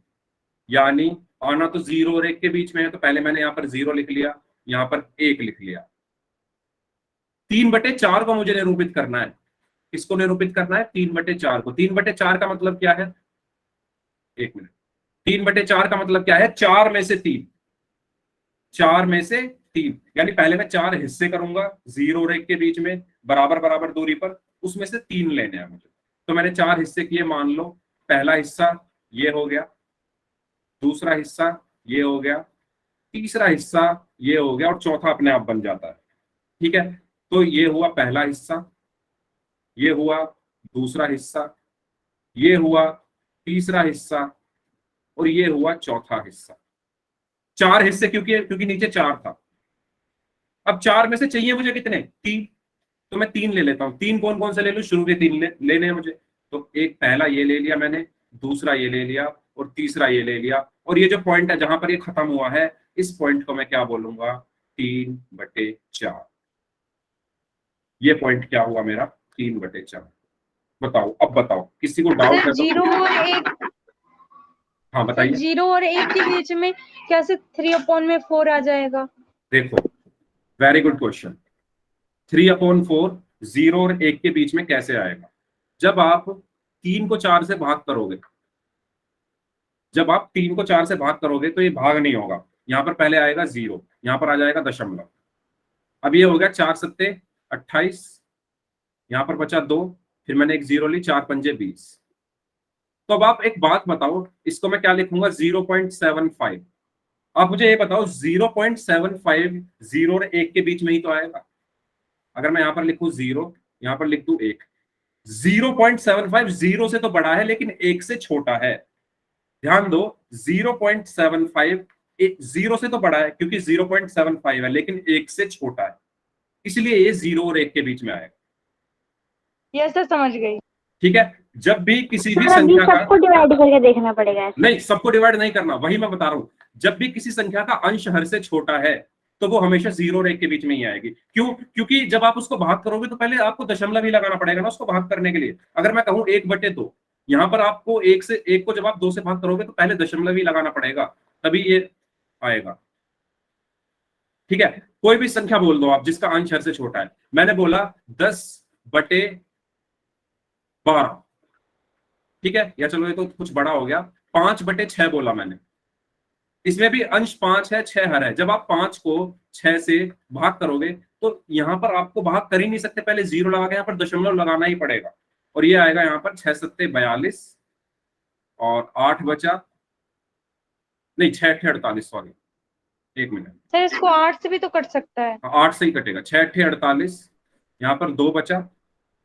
यानी आना तो 0 और 1 के बीच में है, तो पहले मैंने यहां पर 0 लिख लिया, यहां पर 1 लिख लिया। 3/4 को मुझे निरूपित करना है, किसको निरूपित करना है, 3/4 को। 3/4 का मतलब क्या है, 1 मिनट, 3/4 का मतलब क्या है, 4 में से 3, 4 में से 3, यानी पहले मैं 4 हिस्से करूंगा 0 और 1 के बीच में, बराबर बराबर दूरी पर, उसमें से 3 लेने हैं मुझे। तो मैंने 4 हिस्से किए, मान लो पहला हिस्सा ये हो गया, दूसरा हिस्सा ये हो गया, तीसरा हिस्सा ये हो गया, और चौथा अपने आप बन जाता है। ठीक है, तो ये हुआ पहला हिस्सा, ये हुआ दूसरा हिस्सा, ये हुआ तीसरा हिस्सा, और ये हुआ चौथा हिस्सा। 4 हिस्से, क्योंकि नीचे 4 था। अब 4 में से चाहिए मुझे कितने, 3, तो मैं 3 ले लेता हूं। 3 कौन कौन से ले लूं, शुरू के 3 लेने हैं मुझे, तो एक पहला ये ले लिया मैंने, दूसरा ये ले लिया, और तीसरा ये ले लिया, और ये जो पॉइंट है जहां पर ये खत्म हुआ है, इस पॉइंट को मैं क्या बोलूंगा, 3/4। ये पॉइंट क्या हुआ मेरा, 3/4। बताओ, अब बताओ, किसी को डाउट है तो। 0 और 1, हाँ बताइए। 0 और 1 के बीच में कैसे 3/4 आ जाएगा। देखो, वेरी गुड क्वेश्चन। 3/4 0 और 1 के बीच में कैसे आएगा, जब आप 3 को 4 से भाग करोगे, जब आप 3 को 4 से भाग करोगे तो ये भाग नहीं होगा, यहां पर पहले आएगा 0, यहां पर आ जाएगा दशमलव। अब ये हो गया 4 सत्ते 28, यहां पर बचा 2, फिर मैंने एक 0 ली, 4 पंजे 20। तो अब आप एक बात बताओ, इसको मैं क्या लिखूंगा, 0.75। आप मुझे ये बताओ, 0.75 0 और 1 के बीच में ही तो आएगा। अगर मैं यहां पर लिखूं 0, यहां पर लिख दूं 1, 0.75 0 से तो बड़ा है लेकिन 1 से छोटा है। ध्यान दो, 0.75 0 से तो बड़ा है क्योंकि 0.75 है, लेकिन 1 से छोटा है, इसलिए ये 0 और 1 के बीच में आएगा। यस सर, समझ गई। ठीक है, जब भी किसी भी अभी संख्या का, सबको डिवाइड करके देखना पड़ेगा ऐसे। नहीं सबको डिवाइड नहीं करना, वही मैं बता रहा हूं, जब भी किसी संख्या का अंश हर से छोटा है तो वो हमेशा 0 और 1 के बीच में ही आएगी। क्यों, क्योंकि जब आप उसको भाग करोगे तो पहले आपको दशमलव ही लगाना पड़ेगा ना उसको भाग करने के लिए। अगर मैं कहूं 1/2, यहां पर आपको 1 को जब आप 2 से भाग करोगे तो पहले दशमलव ही लगाना पड़ेगा, तभी ये आएगा। ठीक है, कोई भी संख्या बोल दो आप जिसका अंश हर से छोटा है। मैंने बोला 10/12, ठीक है, या चलो ये तो कुछ बड़ा हो गया, 5/6 बोला मैंने, इसमें भी अंश 5 है, 6 हर है। जब आप 5 को 6 से भाग करोगे तो यहां पर आपको भाग कर ही नहीं सकते, पहले 0 लगा के यहां पर दशमलव लगाना ही पड़ेगा, और ये आएगा यहां पर 6 सत्ते 42, और 8 बचा, नहीं 6 अट्ठे 48, सॉरी 1 मिनट, सर इसको 8 से भी तो कट सकता है। 8 से ही कटेगा, 6 अट्ठे 48, यहाँ पर 2 बचा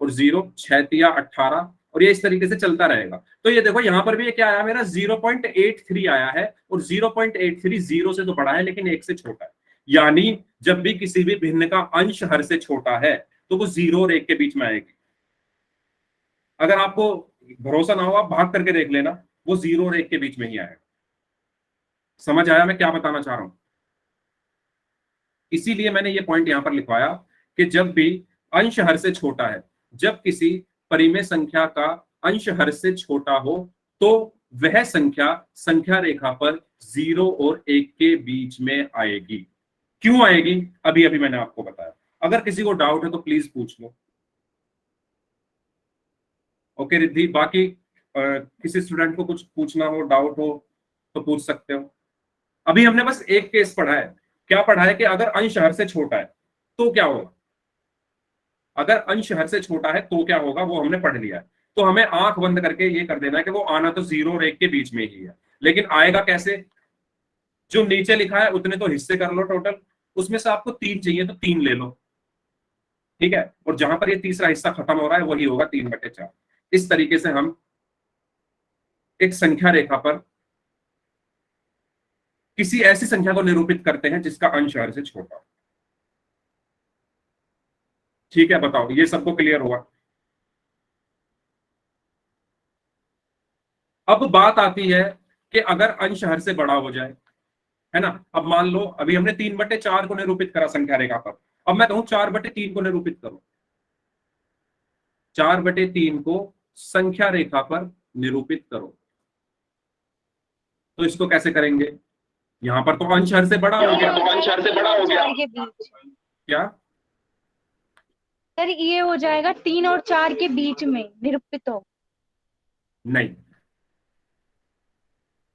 और 0, 6 तिया 18, और ये इस तरीके से चलता रहेगा। तो ये देखो यहाँ पर भी ये क्या आया मेरा, 0.83 आया है, और 0.83 0 से तो बड़ा है लेकिन 1 से छोटा है। यानी जब भी किसी भी भिन्न का अंश हर से छोटा है तो वो 0 और 1 के बीच में आएगी। अगर आपको भरोसा ना हो आप भाग करके देख लेना, वो 0 और 1 के बीच में ही आएगा। समझ आया मैं क्या बताना चाह रहा हूं? इसीलिए मैंने ये पॉइंट यहां पर लिखवाया कि जब भी अंश हर से छोटा है, जब किसी परिमेय संख्या का अंश हर से छोटा हो तो वह संख्या संख्या रेखा पर 0 और 1 के बीच में आएगी। क्यों आएगी, अभी अभी मैंने आपको बताया। अगर किसी को डाउट है तो प्लीज पूछ लो। ओके रिद्धि, बाकी किसी स्टूडेंट को कुछ पूछना हो, डाउट हो तो पूछ सकते हो। अभी हमने बस एक केस पढ़ा है। क्या पढ़ा है कि अगर अंश हर से छोटा है तो क्या होगा, अगर अंश हर से छोटा है तो क्या होगा, वो हमने पढ़ लिया है। तो हमें आंख बंद करके ये कर देना है कि वो आना तो 0 और 1 के बीच में ही है, लेकिन आएगा कैसे। जो नीचे लिखा है उतने तो हिस्से कर लो टोटल, उसमें से आपको 3 चाहिए तो 3 ले लो, ठीक है, और जहां पर ये तीसरा हिस्सा खत्म हो रहा है वही होगा 3/4। इस तरीके से हम एक संख्या रेखा पर किसी ऐसी संख्या को निरूपित करते हैं जिसका अंश हर से छोटा हो। ठीक है, बताओ, ये सबको क्लियर हुआ? अब बात आती है कि अगर अंश हर से बड़ा हो जाए, है ना। अब मान लो अभी हमने 3/4 को निरूपित करा संख्या रेखा पर, अब मैं कहूं 4/3 को निरूपित करो, 4/3 को संख्या रेखा पर निरूपित करो। तो इसको कैसे करेंगे? यहां पर तो अंश हर से बड़ा हो गया, तो अंश हर से बड़ा हो गया, 4 के बीच। क्या? सर ये हो जाएगा 3 और 4 के बीच में निरूपित हो। नहीं,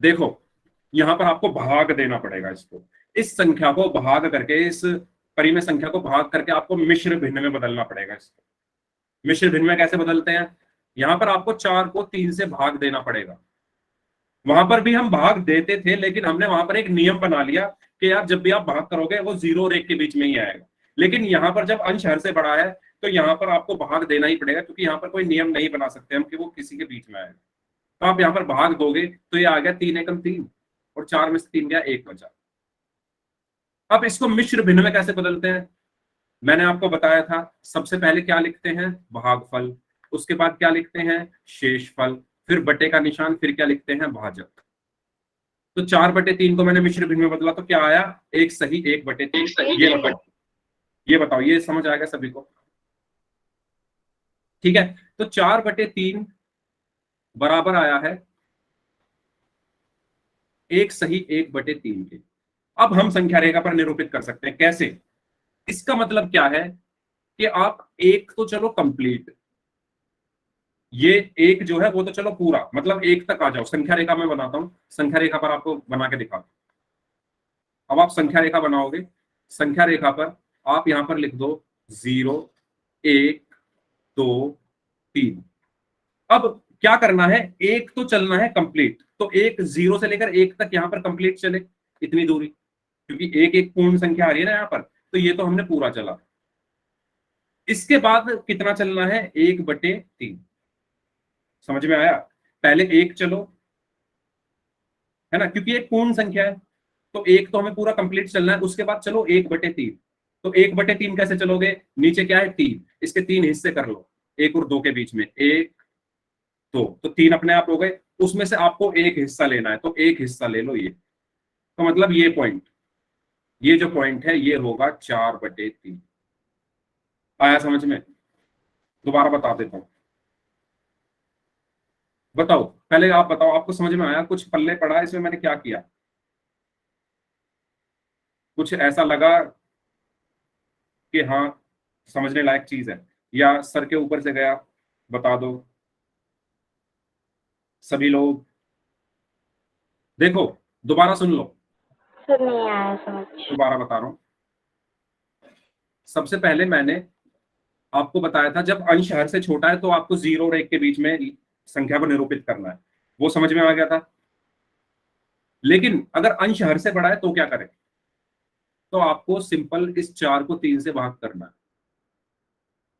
देखो यहां पर आपको भाग देना पड़ेगा इसको, इस संख्या को भाग करके, इस परिमेय संख्या को भाग करके आपको मिश्र भिन्न में बदलना पड़ेगा इसको। मिश्र भिन्न में कैसे बदलते हैं? यहां पर आपको 4 को 3 से भाग देना पड़ेगा। वहां पर भी हम भाग देते थे, लेकिन हमने वहां पर एक नियम बना लिया कि यार जब भी आप भाग करोगे वो 0 और 1 के बीच में ही आएगा। लेकिन यहाँ पर जब अंश हर से बड़ा है तो यहाँ पर आपको भाग देना ही पड़ेगा, क्योंकि यहाँ पर कोई नियम नहीं बना सकते हम कि वो किसी के बीच में आएगा। तो आप यहाँ पर भाग दोगे तो ये आ गया 3 एकम 3, और 4 में से 3 गया, 1 बचा। अब इसको मिश्र भिन्न में कैसे बदलते हैं? मैंने आपको बताया था, सबसे पहले क्या लिखते हैं? भागफल, उसके बाद क्या लिखते हैं? शेषफल, फिर बटे का निशान, फिर क्या लिखते हैं? भाजक। तो 4/3 को मैंने मिश्र भिन्न में बदला तो क्या आया? 1 सही 1/3। ये बताओ, ये समझ आएगा सभी को? ठीक है, तो 4/3 बराबर आया है 1 सही 1/3 के। अब हम संख्या रेखा पर निरूपित कर सकते हैं। कैसे? इसका मतलब क्या है कि आप एक तो चलो कंप्लीट, ये एक जो है वो तो चलो पूरा, मतलब 1 तक आ जाओ। संख्या रेखा में बनाता हूं, संख्या रेखा पर आपको बना के दिखाता हूं। अब आप संख्या रेखा बनाओगे, संख्या रेखा पर आप यहां पर लिख दो 0 1 2 3। अब क्या करना है? एक तो चलना है कंप्लीट, तो 0 से लेकर 1 तक यहां पर कंप्लीट चले, इतनी दूरी, क्योंकि एक पूर्ण संख्या आ रही है ना यहां पर, तो ये तो हमने पूरा चला। इसके बाद कितना चलना है? 1/3। समझ में आया? पहले 1 चलो, है ना, क्योंकि एक पूर्ण संख्या है, तो 1 तो हमें पूरा कंप्लीट चलना है। उसके बाद चलो 1/3। तो 1/3 कैसे चलोगे? नीचे क्या है? 3, इसके 3 हिस्से कर लो, 1 और 2 के बीच में, 1 2, तो 3 अपने आप हो गए। उसमें से आपको एक हिस्सा लेना है, तो एक हिस्सा ले लो। ये तो मतलब ये पॉइंट, ये जो पॉइंट है ये होगा 4/3। आया समझ में? दोबारा बता देता हूं, बताओ पहले आप बताओ, आपको समझ में आया? कुछ पल्ले पड़ा इसमें मैंने क्या किया? कुछ ऐसा लगा कि हाँ समझने लायक चीज है, या सर के ऊपर से गया? बता दो सभी लोग। देखो दोबारा सुन लो, सर नहीं आया समझ। दोबारा बता रहा हूं। सबसे पहले मैंने आपको बताया था जब अंश हर से छोटा है तो आपको 0 और 1 के बीच में संख्या को निरूपित करना है, वो समझ में आ गया था। लेकिन अगर अंश हर से बड़ा है तो क्या करें? तो आपको सिंपल इस 4 को 3 से भाग करना है।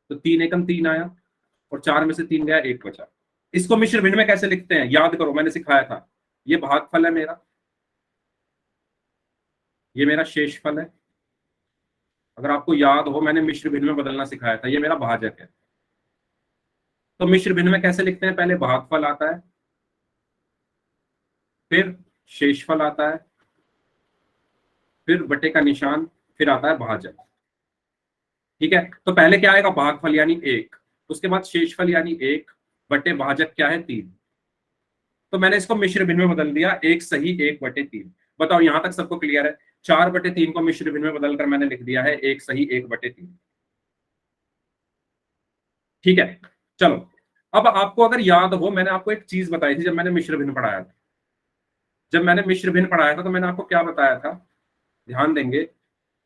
तो 3 एकम 3 आया, और 4 में से 3 गया, 1 बचा। इसको मिश्र भिन्न में कैसे लिखते हैं? याद करो, मैंने सिखाया था। ये भागफल है मेरा, ये मेरा शेषफल है। अगर आपको याद हो, मैंने मिश्र भिन्न में बदलना सिखाया था। ये मेरा भाजक है। तो मिश्र भिन्न में कैसे लिखते हैं? पहले भागफल आता है, फिर शेषफल आता है, फिर बटे का निशान, फिर आता है भाजक। ठीक है, तो पहले क्या आएगा? भागफल यानी 1, उसके बाद शेषफल यानी 1, बटे भाजक क्या है? 3। तो मैंने इसको मिश्र भिन्न में बदल दिया, 1 सही 1/3। बताओ यहां तक सबको क्लियर है? 4/3 को मिश्र भिन्न में बदलकर मैंने लिख दिया है 1 सही 1/3। ठीक है, चलो अब आपको अगर याद हो, मैंने आपको एक चीज बताई थी जब मैंने मिश्र भिन्न पढ़ाया था। जब मैंने मिश्र भिन्न पढ़ाया था तो मैंने आपको क्या बताया था? ध्यान देंगे,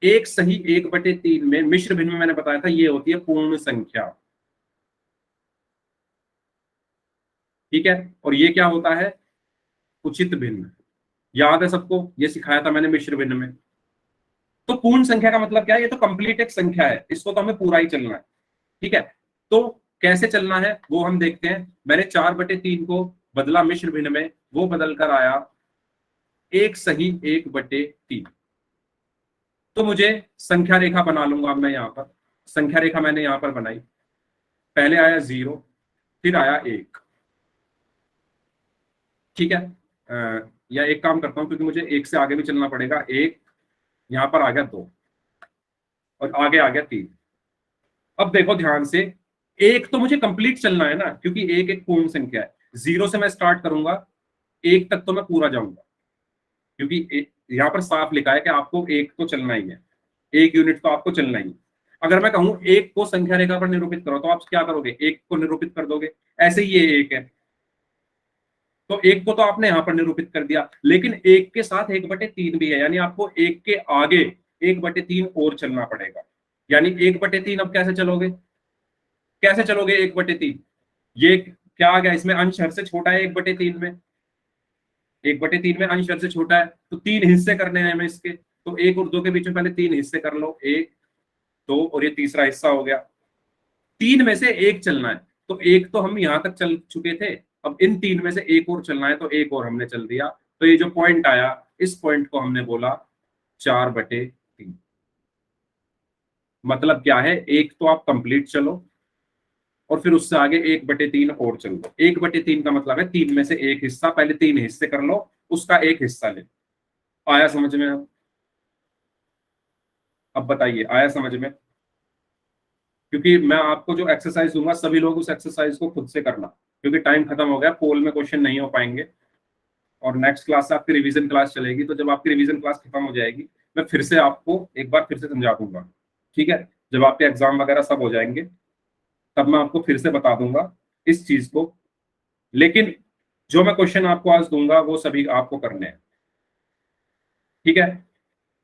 1 सही 1/3 में मिश्र भिन्न में मैंने बताया था ये होती है पूर्ण संख्या। ठीक है, और ये क्या होता है? उचित भिन्न। याद है सबको? ये सिखाया था मैंने मिश्र भिन्न में। तो पूर्ण संख्या का मतलब क्या है? ये तो कंप्लीट एक संख्या है, इसको तो हमें पूरा ही चलना है। ठीक है, तो कैसे चलना है वो हम देखते हैं। मैंने 4/3 को बदला मिश्र भिन्न में, वो बदल कर आया एक सही 1/3। तो मुझे संख्या रेखा बना लूंगा मैं यहाँ पर। संख्या रेखा मैंने यहाँ पर बनाई, पहले आया 0, फिर आया 1। ठीक है, या एक काम करता हूं, क्योंकि मुझे 1 से आगे भी चलना पड़ेगा। 1 यहाँ पर आ गया 2 और आगे आ गया 3। अब देखो ध्यान से, 1 तो मुझे कंप्लीट चलना है ना, क्योंकि 1 एक पूर्ण संख्या है। 0 से मैं स्टार्ट करूंगा, 1 तक तो मैं पूरा जाऊंगा, क्योंकि यहाँ पर साफ लिखा है कि आपको 1 तो चलना ही है, 1 यूनिट तो आपको चलना ही है। अगर मैं कहूं 1 को संख्या रेखा पर निरूपित करो, तो आप क्या करोगे? 1 को निरूपित कर दोगे। ऐसे ही ये 1 है, तो 1 को तो आपने यहां पर निरूपित कर दिया, लेकिन 1 के साथ 1/3 भी है, यानी आपको 1 के आगे 1/3 और चलना पड़ेगा। यानी 1/3 अब कैसे चलोगे? कैसे चलोगे 1/3? ये क्या आ गया इसमें? अंश हर से छोटा है 1/3 में। 1/3 में अंश हर से छोटा है, तो 3 हिस्से करने हैं हमें इसके। तो 1 और 2 के बीच में पहले 3 हिस्से कर लो, 1 2 और ये तीसरा हिस्सा हो गया। 3 में से 1 चलना है, तो 1 तो हम यहां तक चल चुके थे, अब इन 3 में से 1 और चलना है, तो 1 और हमने चल दिया। तो ये जो पॉइंट आया, इस पॉइंट को हमने बोला 4/3। मतलब क्या है? 1 तो आप कंप्लीट चलो और फिर उससे आगे 1/3 और चल दो। 1/3 का मतलब है 3 में से 1 हिस्सा, पहले 3 हिस्से कर लो, उसका 1 हिस्सा ले। आया समझ में? अब बताइए, आया समझ में? क्योंकि मैं आपको जो एक्सरसाइज दूंगा, सभी लोग उस एक्सरसाइज को खुद से करना, क्योंकि टाइम खत्म हो गया, पोल में क्वेश्चन नहीं हो पाएंगे। और नेक्स्ट क्लास से आपकी रिवीजन क्लास चलेगी, तो जब आपकी रिवीजन क्लास खत्म हो जाएगी, मैं फिर से आपको एक बार फिर से समझा दूंगा। ठीक है, जब आपके एग्जाम वगैरह सब हो जाएंगे, तब मैं आपको फिर से बता दूंगा इस चीज को। लेकिन जो मैं क्वेश्चन आपको आज दूंगा, वो सभी आपको करने हैं। ठीक है,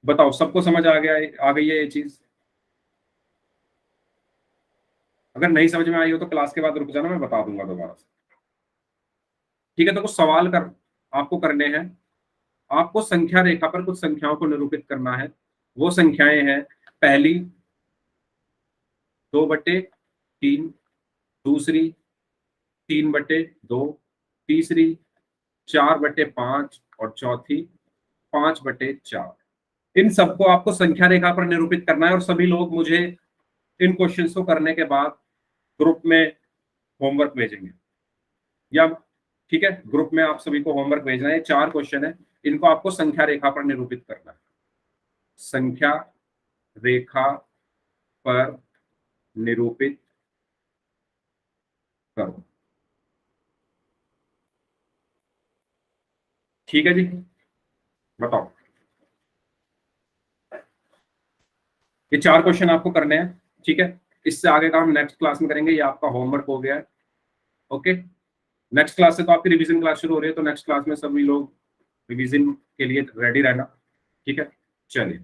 बताओ सबको समझ आ गया? आ गई है ये चीज? अगर नहीं समझ में आई हो तो क्लास के बाद रुक जाना, मैं बता दूंगा दोबारा से। ठीक है, तो कुछ सवाल आपको करने हैं। आपको संख्या रेखा पर कुछ संख्याओं को निरूपित करना है। वो संख्याएं हैं, पहली 2/3, दूसरी 3/2, तीसरी 4/5 और चौथी 5/4। इन सबको आपको संख्या रेखा पर निरूपित करना है, और सभी लोग मुझे इन क्वेश्चंस को करने के बाद ग्रुप में होमवर्क भेजेंगे। या ठीक है, ग्रुप में आप सभी को होमवर्क भेजना है। 4 क्वेश्चन है, इनको आपको संख्या रेखा पर निरूपित करना है। संख्या रेखा पर निरूपित करो। ठीक है जी, बताओ। ये 4 क्वेश्चन आपको करने हैं। ठीक है, इससे आगे का हम नेक्स्ट क्लास में करेंगे। ये आपका होमवर्क हो गया है। ओके, नेक्स्ट क्लास से तो आपकी रिवीजन क्लास शुरू हो रही है, तो नेक्स्ट क्लास में सभी लोग रिवीजन के लिए रेडी रहना। ठीक है, चलिए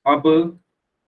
अब